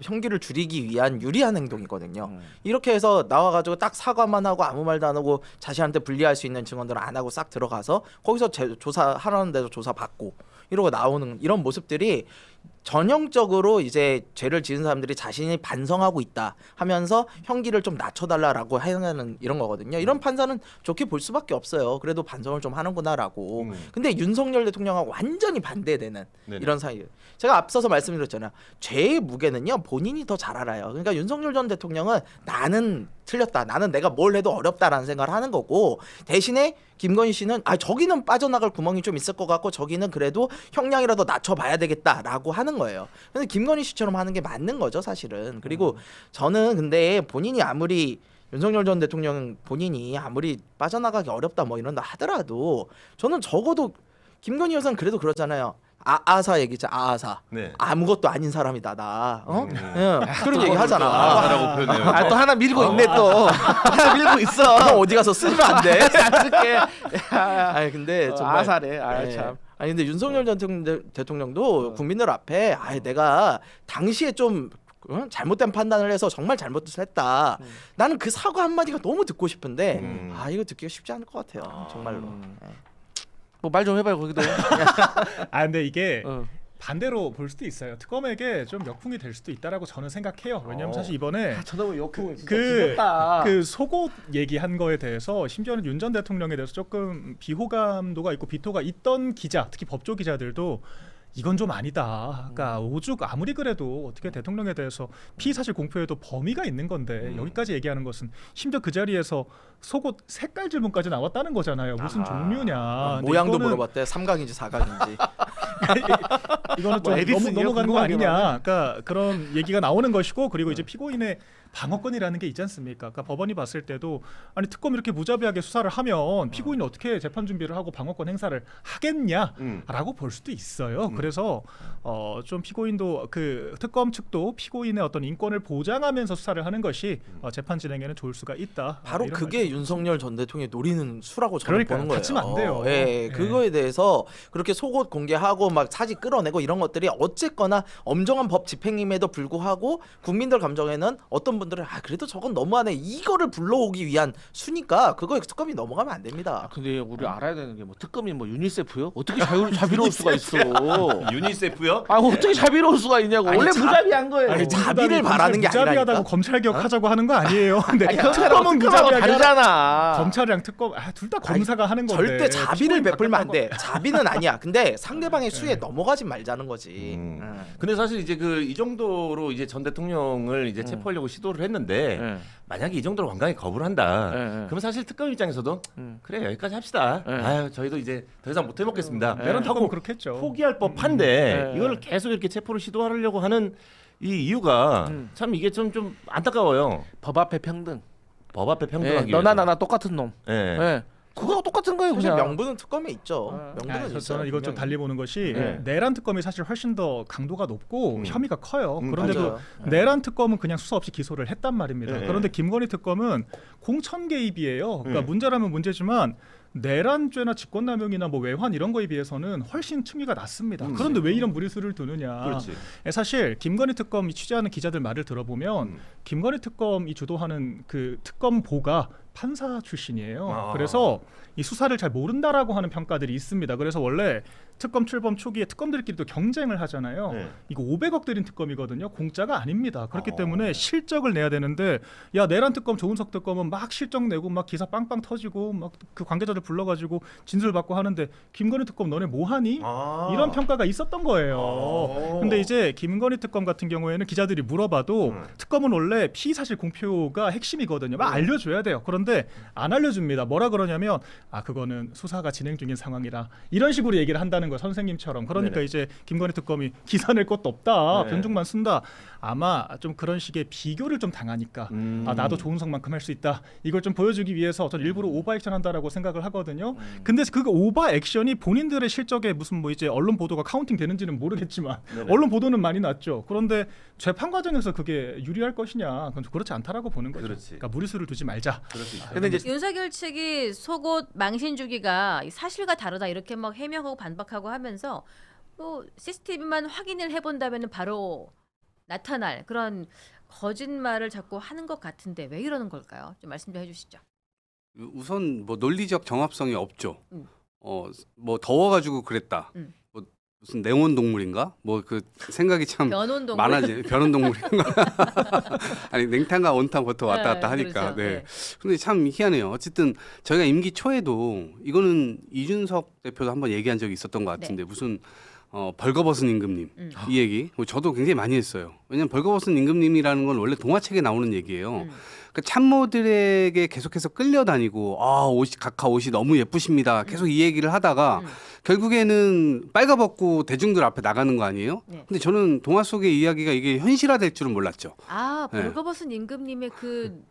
형기를 줄이기 위한 유리한 행동이거든요. 이렇게 해서 나와가지고 딱 사과만 하고 아무 말도 안 하고 자신한테 불리할 수 있는 증언들을 안 하고 싹 들어가서 거기서 조사하라는 데서 조사받고 이러고 나오는 이런 모습들이 전형적으로 이제 죄를 지은 사람들이 자신이 반성하고 있다 하면서 형기를 좀 낮춰달라라고 하는 이런 거거든요. 이런 판사는 좋게 볼 수밖에 없어요. 그래도 반성을 좀 하는구나라고. 근데 윤석열 대통령하고 완전히 반대되는 이런 사이에요. 제가 앞서서 말씀드렸잖아요. 죄의 무게는요 본인이 더 잘 알아요. 그러니까 윤석열 전 대통령은 나는 틀렸다. 나는 내가 뭘 해도 어렵다라는 생각을 하는 거고 대신에 김건희 씨는 저기는 빠져나갈 구멍이 좀 있을 것 같고 저기는 그래도 형량이라도 낮춰봐야 되겠다라고 하는 거예요. 근데 김건희 씨처럼 하는 게 맞는 거죠 사실은. 그리고 저는 근데 본인이 아무리 윤석열 전 대통령 본인이 아무리 빠져나가기 어렵다 뭐 이런다 하더라도 저는 적어도 김건희 여사는 그래도 그러잖아요. 아사 얘기죠. 아사. 네. 아무것도 아닌 사람이다 나. 그런 얘기 하잖아. 라고 표현해요. 또 하나 밀고 있네 또. 하나 밀고 있어. 형 어디 가서 쓰면 안 돼. 안 쓸게. 아니 근데 정말 아사래. 참. 아니 근데 윤석열 전 대통령도 국민들 앞에 내가 당시에 좀 잘못된 판단을 해서 정말 잘못을 했다. 나는 그 사과 한마디가 너무 듣고 싶은데 이거 듣기가 쉽지 않을 것 같아요. 정말로. 뭐 말 좀 해봐요 거기도. 근데 이게 반대로 볼 수도 있어요. 특검에게 좀 역풍이 될 수도 있다라고 저는 생각해요. 왜냐하면 사실 이번에 저도 역풍 그 속옷 얘기한 거에 대해서 심지어는 윤 전 대통령에 대해서 조금 비호감도가 있고 비토가 있던 기자, 특히 법조 기자들도 이건 좀 아니다. 그러니까 오죽 아무리 그래도 어떻게 대통령에 대해서 피의사실 공표에도 범위가 있는 건데 여기까지 얘기하는 것은 심지어 그 자리에서 속옷 색깔 질문까지 나왔다는 거잖아요. 무슨 종류냐. 모양도 물어봤대. 삼각인지 사각인지. 이거는 좀 넘어가는 거 아니냐. 그러니까 그런 얘기가 나오는 것이고 그리고 이제 피고인의 방어권이라는 게 있지 않습니까? 그러니까 법원이 봤을 때도 아니 특검이 이렇게 무자비하게 수사를 하면 피고인이 어떻게 재판 준비를 하고 방어권 행사를 하겠냐라고 볼 수도 있어요. 그래서 좀 피고인도 그 특검 측도 피고인의 어떤 인권을 보장하면서 수사를 하는 것이 재판 진행에는 좋을 수가 있다. 바로 그게 윤석열 전 대통령이 노리는 수라고 저는 보는 거예요. 다치면 안 돼요. 그거에 대해서 그렇게 속옷 공개하고 막 사진 끌어내고 이런 것들이 어쨌거나 엄정한 법 집행임에도 불구하고 국민들 감정에는 어떤 분들은 그래도 저건 너무하네 이거를 불러오기 위한 수니까 그거에 특검이 넘어가면 안 됩니다. 근데 우리 알아야 되는 게 뭐 특검이 뭐 유니세프요? 어떻게 자비로울 수가 있어? 유니세프요? 어떻게 자비로울 수가 있냐고. 아니, 원래 무자비한 거예요. 아니, 자비를 바라는 게 무자비하다고 아니라니까. 검찰 개혁하자고 하는 거 아니에요. 근데 특검은 무자비하고 다르잖아. 검찰이랑 특검 둘 다 검사가 하는 건데 절대 자비를 피고인 베풀면 안 바뀌었다고- 돼. 자비는 아니야. 근데 상대방의 수에 넘어가지 말자는 거지. 근데 사실 이제 이 정도로 이제 전 대통령을 이제 체포하려고 시도를 했는데 네. 만약에 이 정도로 완강히 거부를 한다. 네. 그럼 사실 특검 입장에서도 그래 여기까지 합시다. 네. 아유 저희도 이제 더 이상 못 해먹겠습니다. 내란 특검 하고 그렇겠죠. 포기할 법한데 네. 이거를 계속 이렇게 체포를 시도하려고 하는 이 이유가 참 이게 좀 안타까워요. 법 앞에 평등. 법 앞에 예, 평등하기 너나 위해서. 나나 똑같은 놈. 예. 예. 그거 똑같은 거예요, 사실 그냥. 명분은 특검에 있죠. 명분은 그래서 있어요. 저는 이건 좀 달리 보는 것이 네. 내란 특검이 사실 훨씬 더 강도가 높고 혐의가 커요. 그런데도 맞아요. 내란 특검은 그냥 수사 없이 기소를 했단 말입니다. 네. 그런데 김건희 특검은 공천 개입이에요. 그러니까 네. 문제라면 문제지만 내란죄나 직권남용이나 뭐 외환 이런 거에 비해서는 훨씬 층위가 낮습니다. 그런데 왜 이런 무리수를 두느냐? 그렇지. 사실 김건희 특검이 취재하는 기자들 말을 들어보면 김건희 특검이 주도하는 그 특검보가 판사 출신이에요. 아. 그래서 이 수사를 잘 모른다라고 하는 평가들이 있습니다. 그래서 원래 특검 출범 초기에 특검들끼리도 경쟁을 하잖아요. 네. 이거 500억 들인 특검이거든요. 공짜가 아닙니다. 그렇기 때문에 실적을 내야 되는데 야 내란 특검 조은석 특검은 막 실적 내고 막 기사 빵빵 터지고 막 그 관계자들 불러가지고 진술 받고 하는데 김건희 특검 너네 뭐하니? 아. 이런 평가가 있었던 거예요. 근데 이제 김건희 특검 같은 경우에는 기자들이 물어봐도 특검은 원래 피의 사실 공표가 핵심이거든요. 막 알려줘야 돼요. 그런데 안 알려줍니다. 뭐라 그러냐면 그거는 수사가 진행 중인 상황이라 이런 식으로 얘기를 한다는 거예요. 선생님처럼. 그러니까 네네. 이제 김건희 특검이 기사 낼 것도 없다. 네. 변종만 쓴다. 아마 좀 그런 식의 비교를 좀 당하니까 나도 조은석만큼 할 수 있다. 이걸 좀 보여주기 위해서 전 일부러 오버 액션 한다라고 생각을 하거든요. 근데 그 오버 액션이 본인들의 실적에 무슨 뭐 이제 언론 보도가 카운팅 되는지는 모르겠지만 언론 보도는 많이 났죠. 그런데 재판 과정에서 그게 유리할 것이냐? 그건 그렇지 않다라고 보는 거죠. 그렇지. 그러니까 무리수를 두지 말자. 그럴 수 있죠. 근데 이제 윤석열 측이 속옷 망신 주기가 사실과 다르다 이렇게 막 해명하고 반박하고 하면서 또 CCTV만 확인을 해본다면 바로 나타날 그런 거짓말을 자꾸 하는 것 같은데 왜 이러는 걸까요? 좀 말씀 좀 해주시죠. 우선 뭐 논리적 정합성이 없죠. 뭐 더워가지고 그랬다. 뭐 무슨 냉온 동물인가? 뭐 그 생각이 참 변온동물. 많아지. 변온 동물인가? 아니 냉탕과 온탕 버터 왔다 갔다 네, 하니까. 그렇죠. 네. 네. 근데 참 희한해요. 어쨌든 저희가 임기 초에도 이거는 이준석 대표도 한번 얘기한 적이 있었던 것 같은데 무슨 벌거벗은 임금님 이 얘기 저도 굉장히 많이 했어요. 왜냐하면 벌거벗은 임금님이라는 건 원래 동화책에 나오는 얘기예요. 그 참모들에게 계속해서 끌려다니고 옷이 각하 옷이 너무 예쁘십니다. 계속 이 얘기를 하다가 결국에는 빨가벗고 대중들 앞에 나가는 거 아니에요? 네. 근데 저는 동화 속의 이야기가 이게 현실화될 줄은 몰랐죠. 아 벌거벗은 임금님의 그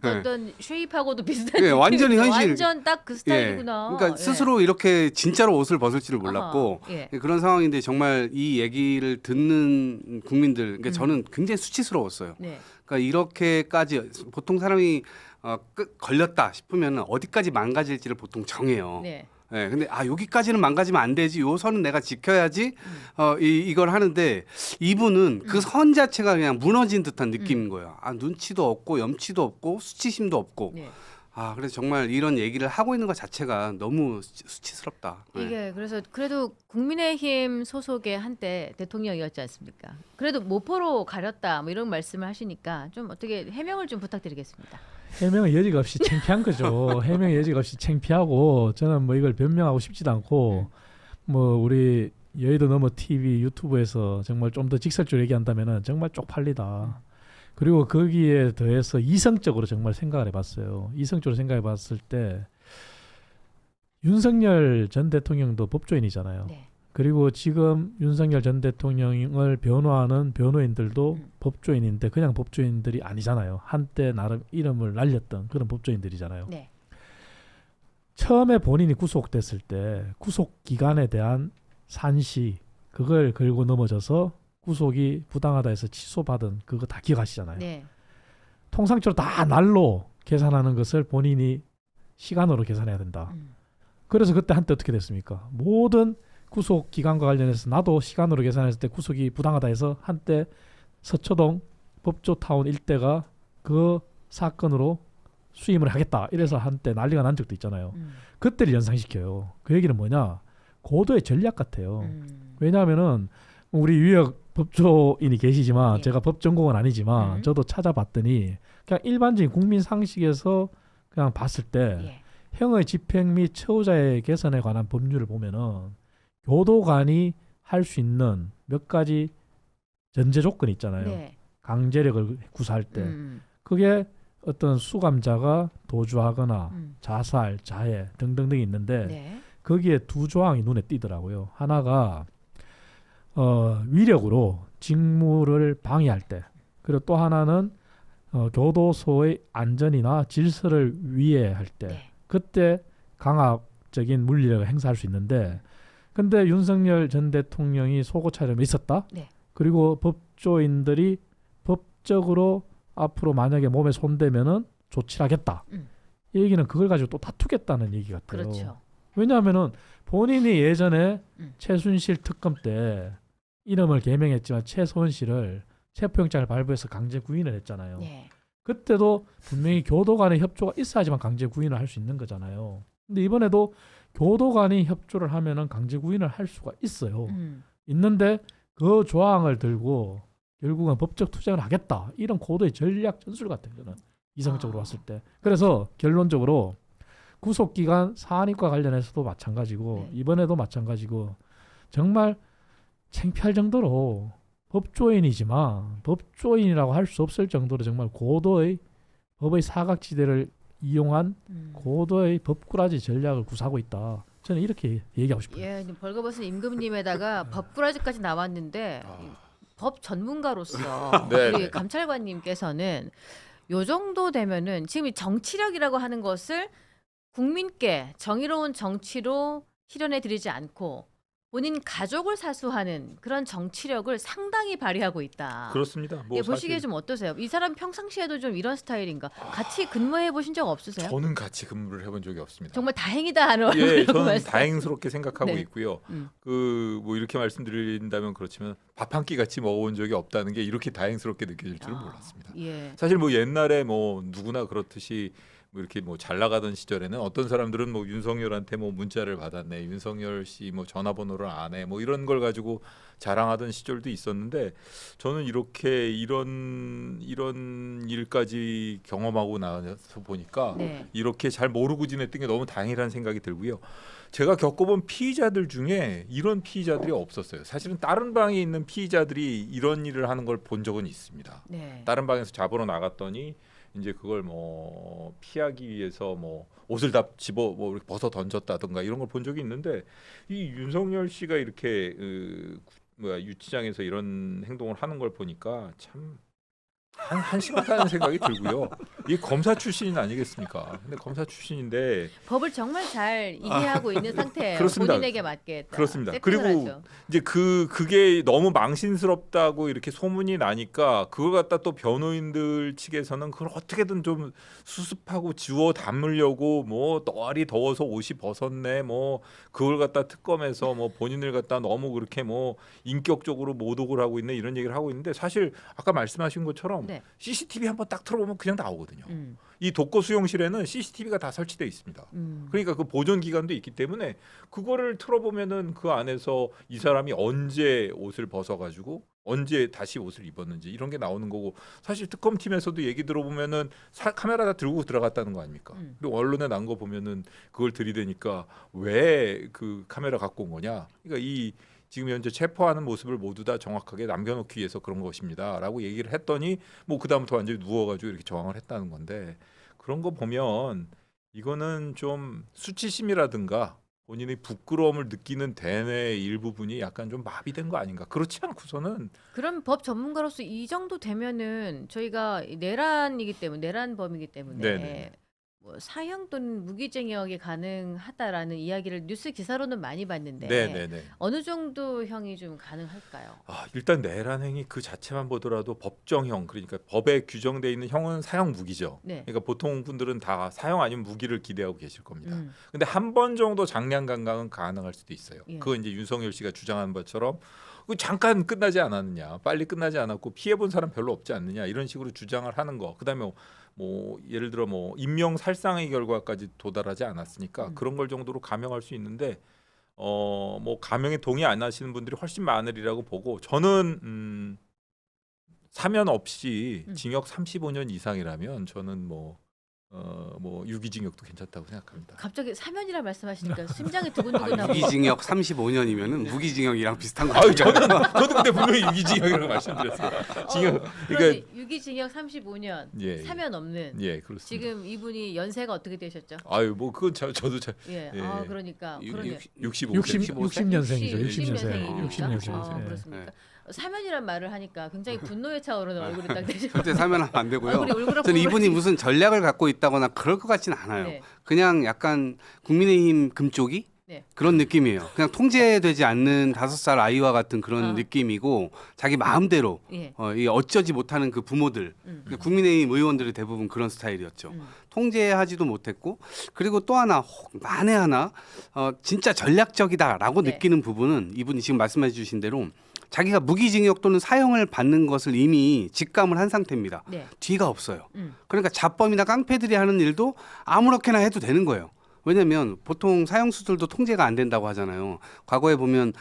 어떤 쉐입하고도 비슷한 예, 완전히 느낌이죠. 현실. 완전 딱 그 스타일이구나. 그러니까 스스로 이렇게 진짜로 옷을 벗을 줄을 몰랐고 아하, 예. 그런 상황인데 정말 이 얘기를 듣는 국민들, 그러니까 저는 굉장히 수치스러웠어요. 네. 그러니까 이렇게까지 보통 사람이 걸렸다 싶으면 어디까지 망가질지를 보통 정해요. 네. 네, 근데 여기까지는 망가지면 안 되지. 요 선은 내가 지켜야지. 이걸 하는데 이분은 그 선 자체가 그냥 무너진 듯한 느낌인 거예요. 눈치도 없고 염치도 없고 수치심도 없고. 네. 그래서 정말 이런 얘기를 하고 있는 것 자체가 너무 수치스럽다. 네. 이게 그래서 그래도 국민의힘 소속의 한때 대통령이었지 않습니까? 그래도 모포로 가렸다 뭐 이런 말씀을 하시니까 좀 어떻게 해명을 좀 부탁드리겠습니다. 해명의 여지가 없이 창피한 거죠. 해명의 여지가 없이 창피하고 저는 뭐 이걸 변명하고 싶지도 않고 뭐 우리 여의도 넘어 TV 유튜브에서 정말 좀 더 직설적으로 얘기한다면은 정말 쪽팔리다. 그리고 거기에 더해서 이성적으로 정말 생각을 해봤어요. 이성적으로 생각해봤을 때 윤석열 전 대통령도 법조인이잖아요. 네. 그리고 지금 윤석열 전 대통령을 변호하는 변호인들도 법조인인데 그냥 법조인들이 아니잖아요. 한때 나름 이름을 날렸던 그런 법조인들이잖아요. 네. 처음에 본인이 구속됐을 때 구속 기간에 대한 산시 그걸 걸고 넘어져서 구속이 부당하다 해서 취소받은 그거 다 기억하시잖아요. 네. 통상적으로 다 날로 계산하는 것을 본인이 시간으로 계산해야 된다. 그래서 그때 한때 어떻게 됐습니까? 모든 구속 기간과 관련해서 나도 시간으로 계산했을 때 구속이 부당하다 해서 한때 서초동 법조타운 일대가 그 사건으로 수임을 하겠다 이래서 한때 난리가 난 적도 있잖아요. 그때를 연상시켜요. 그 얘기는 뭐냐? 고도의 전략 같아요. 왜냐하면은 우리 유역 법조인이 계시지만 예. 제가 법 전공은 아니지만 저도 찾아봤더니 그냥 일반적인 국민 상식에서 그냥 봤을 때 예. 형의 집행 및 처우자의 개선에 관한 법률을 보면은 교도관이 할 수 있는 몇 가지 전제 조건이 있잖아요. 네. 강제력을 구사할 때 그게 어떤 수감자가 도주하거나 자살, 자해 등등등이 있는데 네. 거기에 두 조항이 눈에 띄더라고요. 하나가 위력으로 직무를 방해할 때, 그리고 또 하나는 교도소의 안전이나 질서를 위해할 때, 네. 그때 강압적인 물리력을 행사할 수 있는데, 근데 윤석열 전 대통령이 속옷 차림이 있었다. 네. 그리고 법조인들이 법적으로 앞으로 만약에 몸에 손대면은 조치를 하겠다. 이 얘기는 그걸 가지고 또 다투겠다는 얘기 같아요. 그렇죠. 왜냐하면은 본인이 예전에 최순실 특검 때 이름을 개명했지만 최순실을 체포영장을 발부해서 강제 구인을 했잖아요. 네. 그때도 분명히 교도 간의 협조가 있어야지만 강제 구인을 할 수 있는 거잖아요. 근데 이번에도 교도 간이 협조를 하면은 강제 구인을 할 수가 있어요. 있는데 그 조항을 들고 결국은 법적 투쟁을 하겠다. 이런 고도의 전략 전술 같아요. 저는 이성적으로 봤을 때. 그래서 결론적으로 구속기간 사안입과 관련해서도 마찬가지고 네. 이번에도 마찬가지고 정말 창피할 정도로 법조인이지만 법조인이라고 할 수 없을 정도로 정말 고도의 법의 사각지대를 이용한 고도의 법꾸라지 전략을 구사하고 있다. 저는 이렇게 얘기하고 싶어요. 예, 벌거벗은 임금님에다가 법꾸라지까지 나왔는데 법 전문가로서 네, 우리 네. 감찰관님께서는 요 정도 되면은 지금 이 정치력이라고 하는 것을 국민께 정의로운 정치로 실현해 드리지 않고 본인 가족을 사수하는 그런 정치력을 상당히 발휘하고 있다. 그렇습니다. 뭐 예, 보시기에 사실 좀 어떠세요? 이 사람 평상시에도 좀 이런 스타일인가? 같이 근무해 보신 적 없으세요? 저는 같이 근무를 해본 적이 없습니다. 정말 다행이다 하는 예, 그런 저는 말씀. 다행스럽게 생각하고 네. 있고요. 그 뭐 이렇게 말씀드린다면 그렇지만 밥 한 끼 같이 먹어본 적이 없다는 게 이렇게 다행스럽게 느껴질 줄은 몰랐습니다. 예. 사실 뭐 옛날에 뭐 누구나 그렇듯이 뭐 이렇게 뭐 잘 나가던 시절에는 어떤 사람들은 뭐 윤석열한테 뭐 문자를 받았네, 윤석열 씨 뭐 전화번호를 아네, 뭐 이런 걸 가지고 자랑하던 시절도 있었는데 저는 이렇게 이런 일까지 경험하고 나서 보니까 네. 이렇게 잘 모르고 지냈던 게 너무 다행이라는 생각이 들고요. 제가 겪어본 피의자들 중에 이런 피의자들이 없었어요. 사실은 다른 방에 있는 피의자들이 이런 일을 하는 걸 본 적은 있습니다. 네. 다른 방에서 잡으러 나갔더니 이제 그걸 뭐 피하기 위해서 뭐 옷을 다 집어 뭐 이렇게 벗어 던졌다든가 이런 걸 본 적이 있는데 이 윤석열 씨가 이렇게 유치장에서 이런 행동을 하는 걸 보니까 참 한심하다는 생각이 들고요. 이 검사 출신이 아니겠습니까? 근데 검사 출신인데 법을 정말 잘 이해하고 있는 상태예요. 그렇습니다. 본인에게 맞게. 그렇습니다. 세팅을 그리고 하죠. 이제 그게 너무 망신스럽다고 이렇게 소문이 나니까 그걸 갖다 또 변호인들 측에서는 그걸 어떻게든 좀 수습하고 지워 담으려고 뭐 너리 더워서 옷이 벗었네 뭐 그걸 갖다 특검에서 뭐 본인을 갖다 너무 그렇게 뭐 인격적으로 모독을 하고 있네 이런 얘기를 하고 있는데 사실 아까 말씀하신 것처럼 네. CCTV 한번 딱 틀어보면 그냥 나오거든요. 이 독거 수용실에는 CCTV가 다 설치돼 있습니다. 그러니까 그 보존 기간도 있기 때문에 그거를 틀어보면은 그 안에서 이 사람이 언제 옷을 벗어가지고 언제 다시 옷을 입었는지 이런 게 나오는 거고 사실 특검팀에서도 얘기 들어보면은 카메라 다 들고 들어갔다는 거 아닙니까? 그리고 언론에 난 거 보면은 그걸 들이대니까 왜 그 카메라 갖고 온 거냐? 그러니까 이 지금 현재 체포하는 모습을 모두 다 정확하게 남겨놓기 위해서 그런 것입니다라고 얘기를 했더니 뭐 그다음부터 완전히 누워가지고 이렇게 저항을 했다는 건데 그런 거 보면 이거는 좀 수치심이라든가 본인의 부끄러움을 느끼는 대뇌의 일부분이 약간 좀 마비된 거 아닌가. 그렇지 않고서는 그럼 법 전문가로서 이 정도 되면은 저희가 내란이기 때문에 내란범이기 때문에 네네. 뭐 사형 또는 무기징역이 가능하다라는 이야기를 뉴스 기사로는 많이 봤는데 네네네. 어느 정도 형이 좀 가능할까요? 일단 내란 행위 그 자체만 보더라도 법정형 그러니까 법에 규정돼 있는 형은 사형 무기죠. 네. 그러니까 보통 분들은 다 사형 아니면 무기를 기대하고 계실 겁니다. 근데 한 번 정도 장량 감강은 가능할 수도 있어요. 예. 그거 이제 윤석열 씨가 주장한 것처럼 그 잠깐 끝나지 않았느냐, 빨리 끝나지 않았고 피해 본 사람 별로 없지 않느냐 이런 식으로 주장을 하는 거. 그다음에 뭐 예를 들어 뭐 인명 살상의 결과까지 도달하지 않았으니까 그런 걸 정도로 감형할 수 있는데 뭐 감형에 동의 안 하시는 분들이 훨씬 많으리라고 보고 저는 사면 없이 징역 35년 이상이라면 저는 뭐 유기징역도 괜찮다고 생각합니다. 갑자기 사면이라 말씀하시니까 심장이 두근두근하고. 유기징역 35년이면은 무기징역이랑 비슷한 거 아유 저도 근데 분명히 유기징역이라고 말씀드렸어요. 징역 그러니까 유기징역 35년 예, 사면 없는. 예, 그렇습니다. 지금 이분이 연세가 어떻게 되셨죠? 아유 뭐 그건 저도 잘 예. 예. 그러니까 60년생이죠. 60년생. 60년생. 그렇습니까? 사면이란 말을 하니까 굉장히 분노에 차오르는 얼굴이 딱 되죠. 절대 사면하면 안 되고요. 얼굴이 울그락불그락. 저는 이분이 무슨 전략을 갖고 있다거나 그럴 것 같지는 않아요. 네. 그냥 약간 국민의힘 금쪽이 네. 그런 느낌이에요. 그냥 통제되지 않는 5살 아이와 같은 그런 느낌이고 자기 마음대로 예. 이 어쩌지 못하는 그 부모들 국민의힘 의원들이 대부분 그런 스타일이었죠. 통제하지도 못했고 그리고 또 하나 만에 하나 진짜 전략적이다라고 네. 느끼는 부분은 이분이 지금 말씀해 주신 대로 자기가 무기징역 또는 사형을 받는 것을 이미 직감을 한 상태입니다. 네. 뒤가 없어요. 그러니까 자범이나 깡패들이 하는 일도 아무렇게나 해도 되는 거예요. 왜냐하면 보통 사형수들도 통제가 안 된다고 하잖아요. 과거에 보면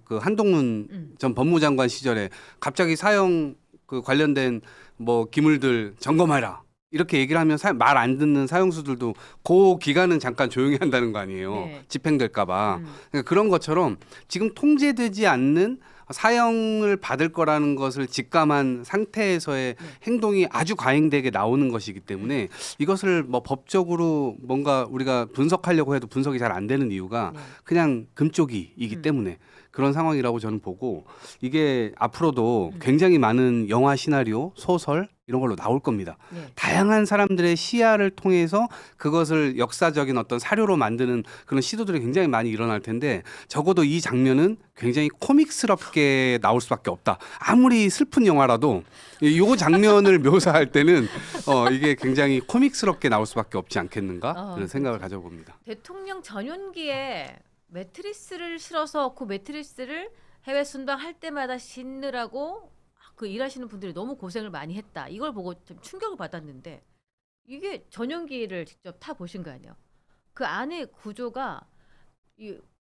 그 한동훈 전 법무장관 시절에 갑자기 사형 그 관련된 뭐 기물들 점검해라. 이렇게 얘기를 하면 말 안 듣는 사형수들도 그 기간은 잠깐 조용히 한다는 거 아니에요. 네. 집행될까 봐. 그러니까 그런 것처럼 지금 통제되지 않는 사형을 받을 거라는 것을 직감한 상태에서의 행동이 아주 과잉되게 나오는 것이기 때문에 이것을 뭐 법적으로 뭔가 우리가 분석하려고 해도 분석이 잘 안 되는 이유가 그냥 금쪽이이기 때문에 그런 상황이라고 저는 보고 이게 앞으로도 굉장히 많은 영화 시나리오, 소설 이런 걸로 나올 겁니다. 네. 다양한 사람들의 시야를 통해서 그것을 역사적인 어떤 사료로 만드는 그런 시도들이 굉장히 많이 일어날 텐데 적어도 이 장면은 굉장히 코믹스럽게 나올 수밖에 없다. 아무리 슬픈 영화라도 이 장면을 묘사할 때는 이게 굉장히 코믹스럽게 나올 수밖에 없지 않겠는가 그런 생각을 가져봅니다. 대통령 전용기에 매트리스를 실어서 그 매트리스를 해외 순방할 때마다 신느라고 그 일하시는 분들이 너무 고생을 많이 했다. 이걸 보고 좀 충격을 받았는데 이게 전용기를 직접 타 보신 거 아니에요? 그 안에 구조가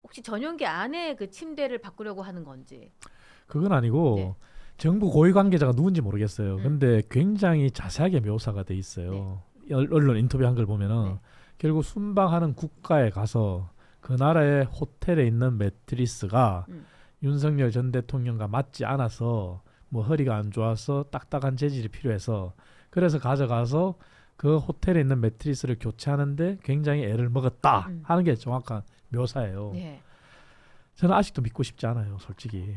혹시 전용기 안에 그 침대를 바꾸려고 하는 건지. 그건 아니고 네. 정부 고위 관계자가 누군지 모르겠어요. 근데 굉장히 자세하게 묘사가 돼 있어요. 언론 인터뷰한 걸 보면은 결국 순방하는 국가에 가서 그 나라의 호텔에 있는 매트리스가 윤석열 전 대통령과 맞지 않아서 뭐 허리가 안 좋아서 딱딱한 재질이 필요해서 그래서 가져가서 그 호텔에 있는 매트리스를 교체하는데 굉장히 애를 먹었다 하는 게 정확한 묘사예요. 네. 저는 아직도 믿고 싶지 않아요, 솔직히.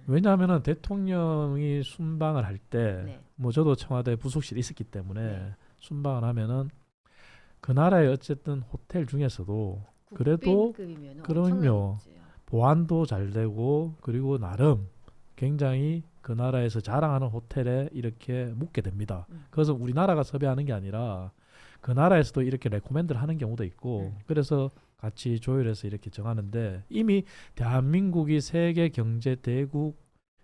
왜냐하면은 대통령이 순방을 할 때 뭐 저도 청와대 부속실에 있었기 때문에 순방을 하면은 그 나라의 어쨌든 호텔 중에서도 그래도 그럼요 보안도 잘 되고 그리고 나름 굉장히 그 나라에서 자랑하는 호텔에 이렇게 묵게 됩니다. 그래서 우리나라가 섭외하는 게 아니라 그 나라에서도 이렇게 레코멘드를 하는 경우도 있고 그래서 같이 조율해서 이렇게 정하는데 이미 대한민국이 세계 경제 대국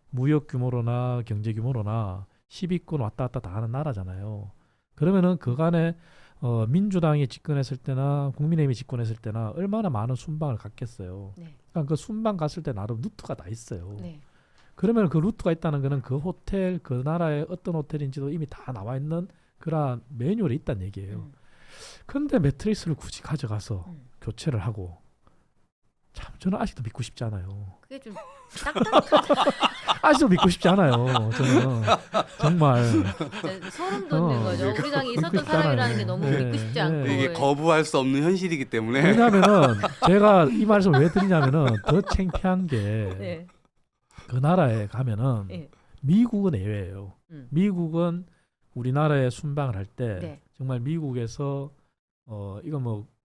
무역 규모로나 경제 규모로나 10위권 왔다 갔다 다 하는 나라잖아요. 그러면은 그간에 민주당이 집권했을 때나 국민의힘이 집권했을 때나 얼마나 많은 순방을 갔겠어요. 그러니까 그 순방 갔을 때 나름 루트가 다 있어요. 그러면 그 루트가 있다는 거는 그 호텔 그 나라의 어떤 호텔인지도 이미 다 나와 있는 그런 매뉴얼이 있다는 얘기예요. 그런데 매트리스를 굳이 가져가서 교체를 하고 참 저는 아직도 믿고 싶지 않아요. 그게 좀 딱딱하다. 아직도 믿고 싶지 않아요. 저는 정말 소름 돋는 거죠. 우리 당에 있었던 사람이라는 게 너무 믿고 싶지 않고 이게 거부할 수 없는 현실이기 때문에. 왜냐하면은 제가 이 말씀을 왜 드리냐면은 더 창피한 게 그 나라에 가면은 미국은 예외예요. 미국은 우리나라에 순방을 할 때 정말 미국에서 이거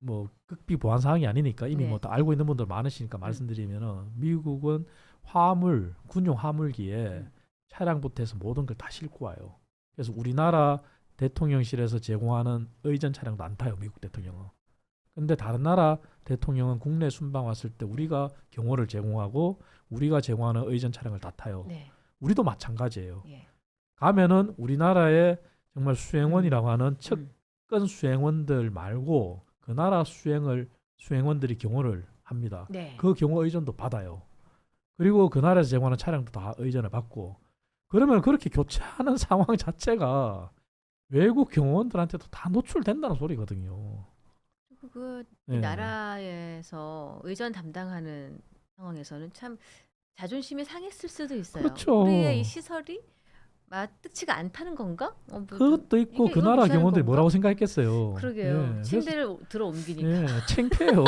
뭐 극비 보안 사항이 아니니까 이미 네. 뭐 다 알고 있는 분들 많으시니까 말씀드리면은 미국은 화물 군용 화물기에 차량부터 해서 모든 걸 다 싣고 와요. 그래서 우리나라 대통령실에서 제공하는 의전 차량도 안 타요, 미국 대통령은. 근데 다른 나라 대통령은 국내 순방 왔을 때 우리가 경호를 제공하고 우리가 제공하는 의전 차량을 다 타요. 네. 우리도 마찬가지예요. 예. 가면은 우리나라의 정말 수행원이라고 하는 측근 수행원들 말고 그 나라 수행원들이 경호를 합니다. 네. 그 경호 의전도 받아요. 그리고 그 나라에서 제공하는 차량도 다 의전을 받고 그러면 그렇게 교체하는 상황 자체가 외국 경호원들한테도 다 노출된다는 소리거든요. 그 네. 나라에서 의전 담당하는 상황에서는 참 자존심이 상했을 수도 있어요. 그렇죠. 우리의 이 시설이 마뜩치가 않다는 건가? 그것도 있고 이게 그 이걸 나라 무시하는 경호원들이 건가? 뭐라고 생각했겠어요. 그러게요. 예, 침대를 들어 옮기니까. 예, 창피해요.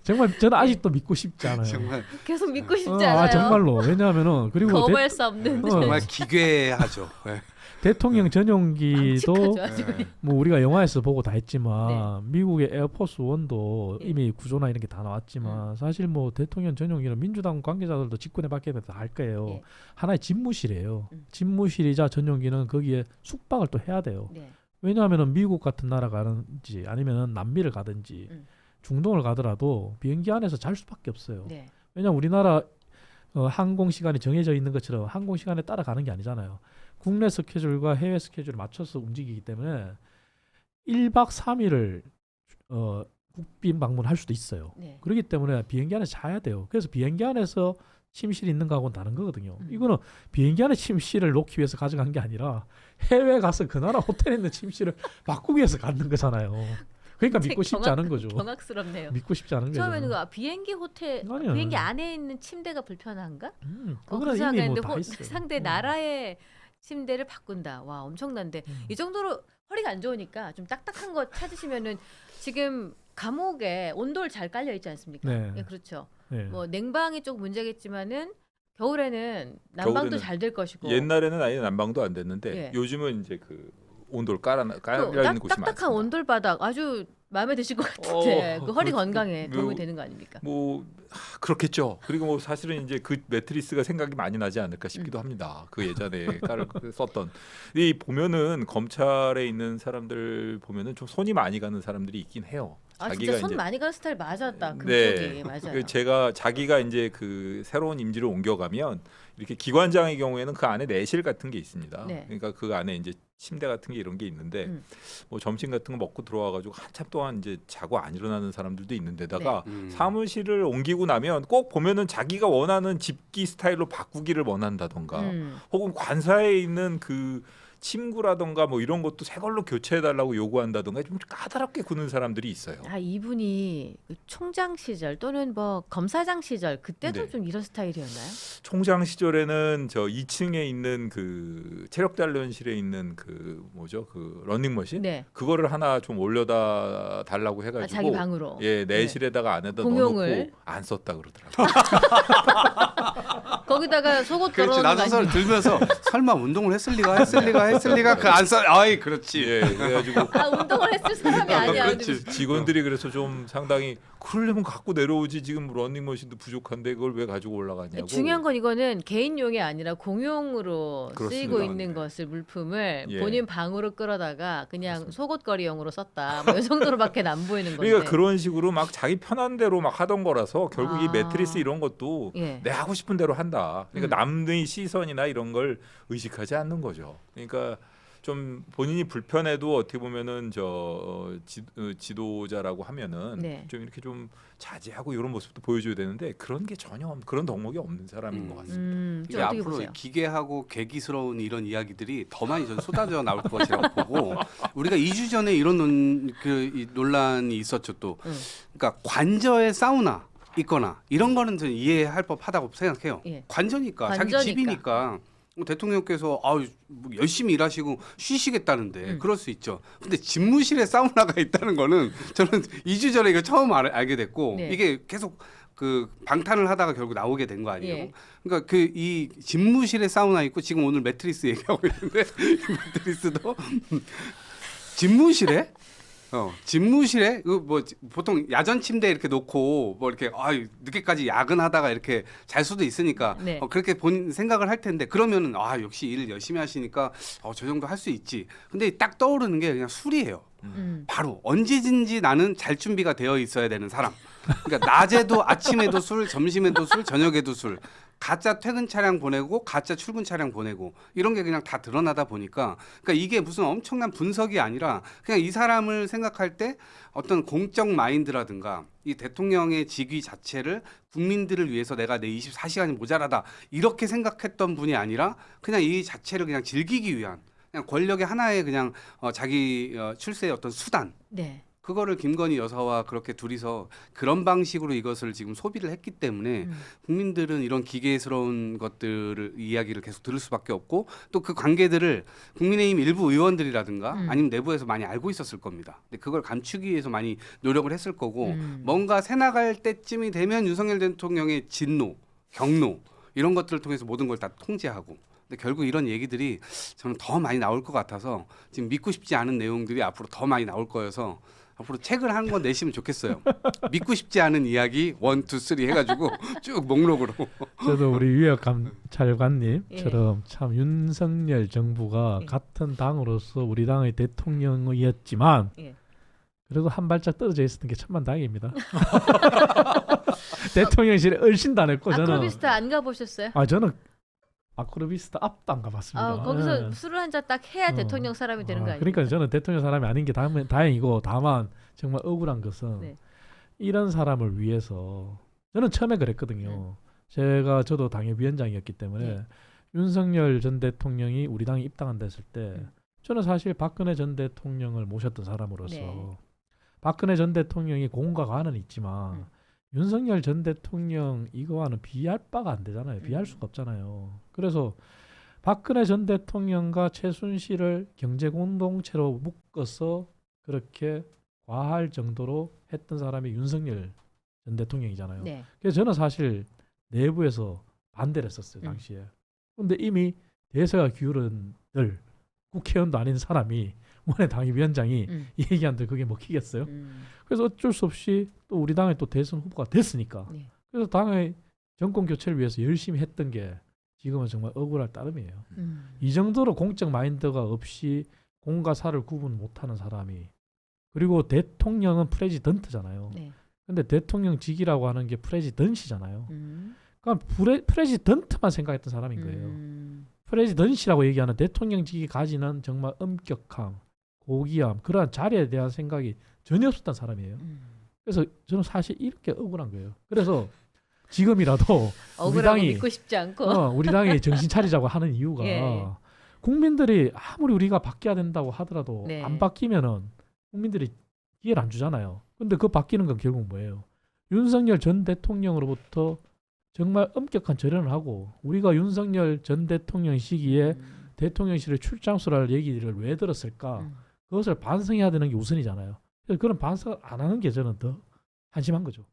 정말 저는 아직도 믿고 싶지 않아요. 정말 계속 믿고 싶지 않아요. 정말로. 왜냐하면은 그리고 거부할 수 없는. 정말 기괴하죠. 네. 대통령 전용기도 끔찍하죠, 아주. 뭐 우리가 영화에서 보고 다 했지만 미국의 에어포스 원도 예. 이미 구조나 이런 게 다 나왔지만 사실 뭐 대통령 전용기는 민주당 관계자들도 직권에 받게 돼서 할 거예요. 예. 하나의 집무실이에요. 집무실이자 전용기는 거기에 숙박을 또 해야 돼요. 네. 왜냐하면은 미국 같은 나라 가든지 아니면은 남미를 가든지 중동을 가더라도 비행기 안에서 잘 수밖에 없어요. 네. 왜냐하면 우리나라 항공 시간이 정해져 있는 것처럼 항공 시간에 따라가는 게 아니잖아요. 국내 스케줄과 해외 스케줄을 맞춰서 움직이기 때문에 1박 3일을 국빈 방문할 수도 있어요. 네. 그렇기 때문에 비행기 안에 자야 돼요. 그래서 비행기 안에서 침실이 있는 거하고는 다른 거거든요. 이거는 비행기 안에 침실을 놓기 위해서 가져간 게 아니라 해외 가서 그 나라 호텔에 있는 침실을 바꾸기 위해서 갖는 거잖아요. 그러니까 믿고 싶지 않은 거죠. 경악스럽네요. 믿고 싶지 않은 거죠. 처음에는 그 비행기 호텔 아니요. 비행기 안에 있는 침대가 불편한가? 그거는 그 이미 뭐 생각했는데 다 있어요. 상대 나라의 침대를 바꾼다. 와 엄청난데 이 정도로 허리가 안 좋으니까 좀 딱딱한 거 찾으시면은 지금 감옥에 온돌 잘 깔려 있지 않습니까? 네. 예, 그렇죠. 네. 뭐 냉방이 좀 문제겠지만은 겨울에는 난방도 겨울에는 잘 될 것이고 옛날에는 아예 난방도 안 됐는데 예. 요즘은 이제 그 온돌 깔려 또 있는 곳이 딱딱한 많습니다. 온돌 바닥 아주 마음에 드실 것 같은데 그 허리 그렇죠. 건강에 도움이 뭐, 되는 거 아닙니까? 뭐 그렇겠죠. 그리고 뭐 사실은 이제 그 매트리스가 생각이 많이 나지 않을까 싶기도 합니다. 그 예전에 썼던 이 보면은 검찰에 있는 사람들 보면은 좀 손이 많이 가는 사람들이 있긴 해요. 아 진짜 손 많이 가는 스타일 맞았다. 금쪽이 맞아요. 제가 자기가 이제 그 새로운 임지를 옮겨가면 이렇게 기관장의 경우에는 그 안에 내실 같은 게 있습니다. 네. 그러니까 그 안에 이제 침대 같은 게 이런 게 있는데 뭐 점심 같은 거 먹고 들어와가지고 한참 동안 이제 자고 안 일어나는 사람들도 있는데다가 사무실을 옮기고 나면 꼭 보면은 자기가 원하는 집기 스타일로 바꾸기를 원한다던가 혹은 관사에 있는 그 침구라던가 뭐 이런 것도 새 걸로 교체해달라고 요구한다던가 좀 까다롭게 구는 사람들이 있어요. 아 이분이 그 총장 시절 또는 뭐 검사장 시절 그때도 네. 좀 이런 스타일이었나요? 총장 시절에는 저 2층에 있는 그 체력 단련실에 있는 그 뭐죠 그 러닝머신 네. 그거를 하나 좀 올려다 달라고 해가지고 자기 방으로. 예 내실에다가 안에다 공용을. 넣어놓고 안 썼다 그러더라고요. 거기다가 속옷 그렇지 걸어놓는 거 나도 아니에요? 들면서 설마 운동을 했을 리가 그 안 써. 아이 그렇지. 예 그래가지고 아 운동을 했을 사람이 아니야. 그렇지. 직원들이 그래서 좀 상당히 그러려면 갖고 내려오지 지금 러닝머신도 부족한데 그걸 왜 가지고 올라가냐고. 중요한 건 이거는 개인용이 아니라 공용으로 그렇습니다. 쓰이고 있는 것을 물품을 예. 본인 방으로 끌어다가 그냥 속옷거리용으로 썼다. 뭐 이 정도로밖에 안 보이는 건데. 그러니까 그런 식으로 막 자기 편한 대로 막 하던 거라서 결국 이 아. 매트리스 이런 것도 예. 내 하고 싶은 대로 한다. 그러니까 남의 시선이나 이런 걸 의식하지 않는 거죠. 그러니까 좀 본인이 불편해도 어떻게 보면은 지도자라고 하면은 네. 좀 이렇게 좀 자제하고 이런 모습도 보여줘야 되는데 그런 게 전혀 그런 덕목이 없는 사람인 것 같습니다. 이게 앞으로 기괴하고 괴기스러운 이런 이야기들이 더 많이 전 쏟아져 나올 것이라고 보고 우리가 2주 전에 이런 이 논란이 있었죠 또. 그러니까 관저에 사우나 있거나 이런 거는 저는 이해할 법하다고 생각해요. 예. 관저니까 자기 집이니까 대통령께서 뭐 열심히 일하시고 쉬시겠다는데 그럴 수 있죠. 근데 집무실에 사우나가 있다는 거는 저는 2주 전에 이거 처음 알게 됐고 네. 이게 계속 그 방탄을 하다가 결국 나오게 된 거 아니에요? 예. 그러니까 그 이 집무실에 사우나 있고 지금 오늘 매트리스 얘기하고 있는데 이 매트리스도 집무실에 집무실에 그 뭐 보통 야전 침대 이렇게 놓고 뭐 이렇게 늦게까지 야근하다가 이렇게 잘 수도 있으니까 네. 그렇게 본 생각을 할 텐데 그러면은 역시 일을 열심히 하시니까 저 정도 할 수 있지. 근데 딱 떠오르는 게 그냥 술이에요. 바로 언제든지 나는 잘 준비가 되어 있어야 되는 사람. 그러니까 낮에도 아침에도 술, 점심에도 술, 저녁에도 술. 가짜 퇴근 차량 보내고 가짜 출근 차량 보내고 이런 게 그냥 다 드러나다 보니까 그러니까 이게 무슨 엄청난 분석이 아니라 그냥 이 사람을 생각할 때 어떤 공적 마인드라든가 이 대통령의 직위 자체를 국민들을 위해서 내가 내 24시간이 모자라다 이렇게 생각했던 분이 아니라 그냥 이 자체를 그냥 즐기기 위한 그냥 권력의 하나의 그냥 자기 출세의 어떤 수단. 네. 그거를 김건희 여사와 그렇게 둘이서 그런 방식으로 이것을 지금 소비를 했기 때문에 국민들은 이런 기계스러운 것들을 이야기를 계속 들을 수밖에 없고 또 그 관계들을 국민의힘 일부 의원들이라든가 아니면 내부에서 많이 알고 있었을 겁니다. 근데 그걸 감추기 위해서 많이 노력을 했을 거고 뭔가 새 나갈 때쯤이 되면 윤석열 대통령의 진노, 경로 이런 것들을 통해서 모든 걸 다 통제하고 근데 결국 이런 얘기들이 저는 더 많이 나올 것 같아서 지금 믿고 싶지 않은 내용들이 앞으로 더 많이 나올 거여서 앞으로 책을 한 권 내시면 좋겠어요. 믿고 싶지 않은 이야기 1, 2, 3 해가지고 쭉 목록으로. 저도 우리 유혁 감찰관님처럼 참 윤석열 정부가 같은 당으로서 우리 당의 대통령이었지만 그래도 한 발짝 떨어져 있었던 게 천만다행입니다. 대통령실에 얼씬도 안 했고 저는. 아크로비스타 안 가보셨어요? 저는 아크로비스타 앞도 안 가봤습니다. 거기서 술을 한 잔 딱 해야 대통령 사람이 되는 거 아니에요? 그러니까 저는 대통령 사람이 아닌 게 다행이고 다만 정말 억울한 것은 이런 사람을 위해서 저는 처음에 그랬거든요. 저도 당협위원장이었기 때문에 윤석열 전 대통령이 우리 당에 입당한다 했을 때 저는 사실 박근혜 전 대통령을 모셨던 사람으로서 박근혜 전 대통령이 공과 관은 있지만 윤석열 전 대통령 이거와는 비할 바가 안 되잖아요. 비할 수가 없잖아요. 그래서 박근혜 전 대통령과 최순실을 경제 공동체로 묶어서 그렇게 과할 정도로 했던 사람이 윤석열 전 대통령이잖아요. 그래서 저는 사실 내부에서 반대를 했었어요. 당시에. 그런데 이미 대세가 기울은 국회의원도 아닌 사람이 원내 당협위원장이 얘기하는데 그게 먹히겠어요? 그래서 어쩔 수 없이 또 우리 당의 또 대선 후보가 됐으니까 그래서 당의 정권 교체를 위해서 열심히 했던 게 지금은 정말 억울할 따름이에요. 이 정도로 공적 마인드가 없이 공과 사를 구분 못하는 사람이 그리고 대통령은 프레지던트잖아요. 근데 대통령직이라고 하는 게 프레지던시잖아요. 그러니까 프레지던트만 생각했던 사람인 거예요. 프레지던시라고 얘기하는 대통령직이 가지는 정말 엄격함, 고귀함 그러한 자리에 대한 생각이 전혀 없었던 사람이에요. 그래서 저는 사실 이렇게 억울한 거예요. 그래서 지금이라도 우리 당이 믿고 싶지 않고 우리 당이 정신 차리자고 하는 이유가 국민들이 아무리 우리가 바뀌어야 된다고 하더라도 안 바뀌면은 국민들이 기회를 안 주잖아요. 근데 그 바뀌는 건 결국 뭐예요? 윤석열 전 대통령으로부터 정말 엄격한 절연을 하고 우리가 윤석열 전 대통령 시기에 대통령실에 출장수랄 얘기를 왜 들었을까? 그것을 반성해야 되는 게 우선이잖아요. 그래서 그런 반성을 안 하는 게 저는 더 한심한 거죠.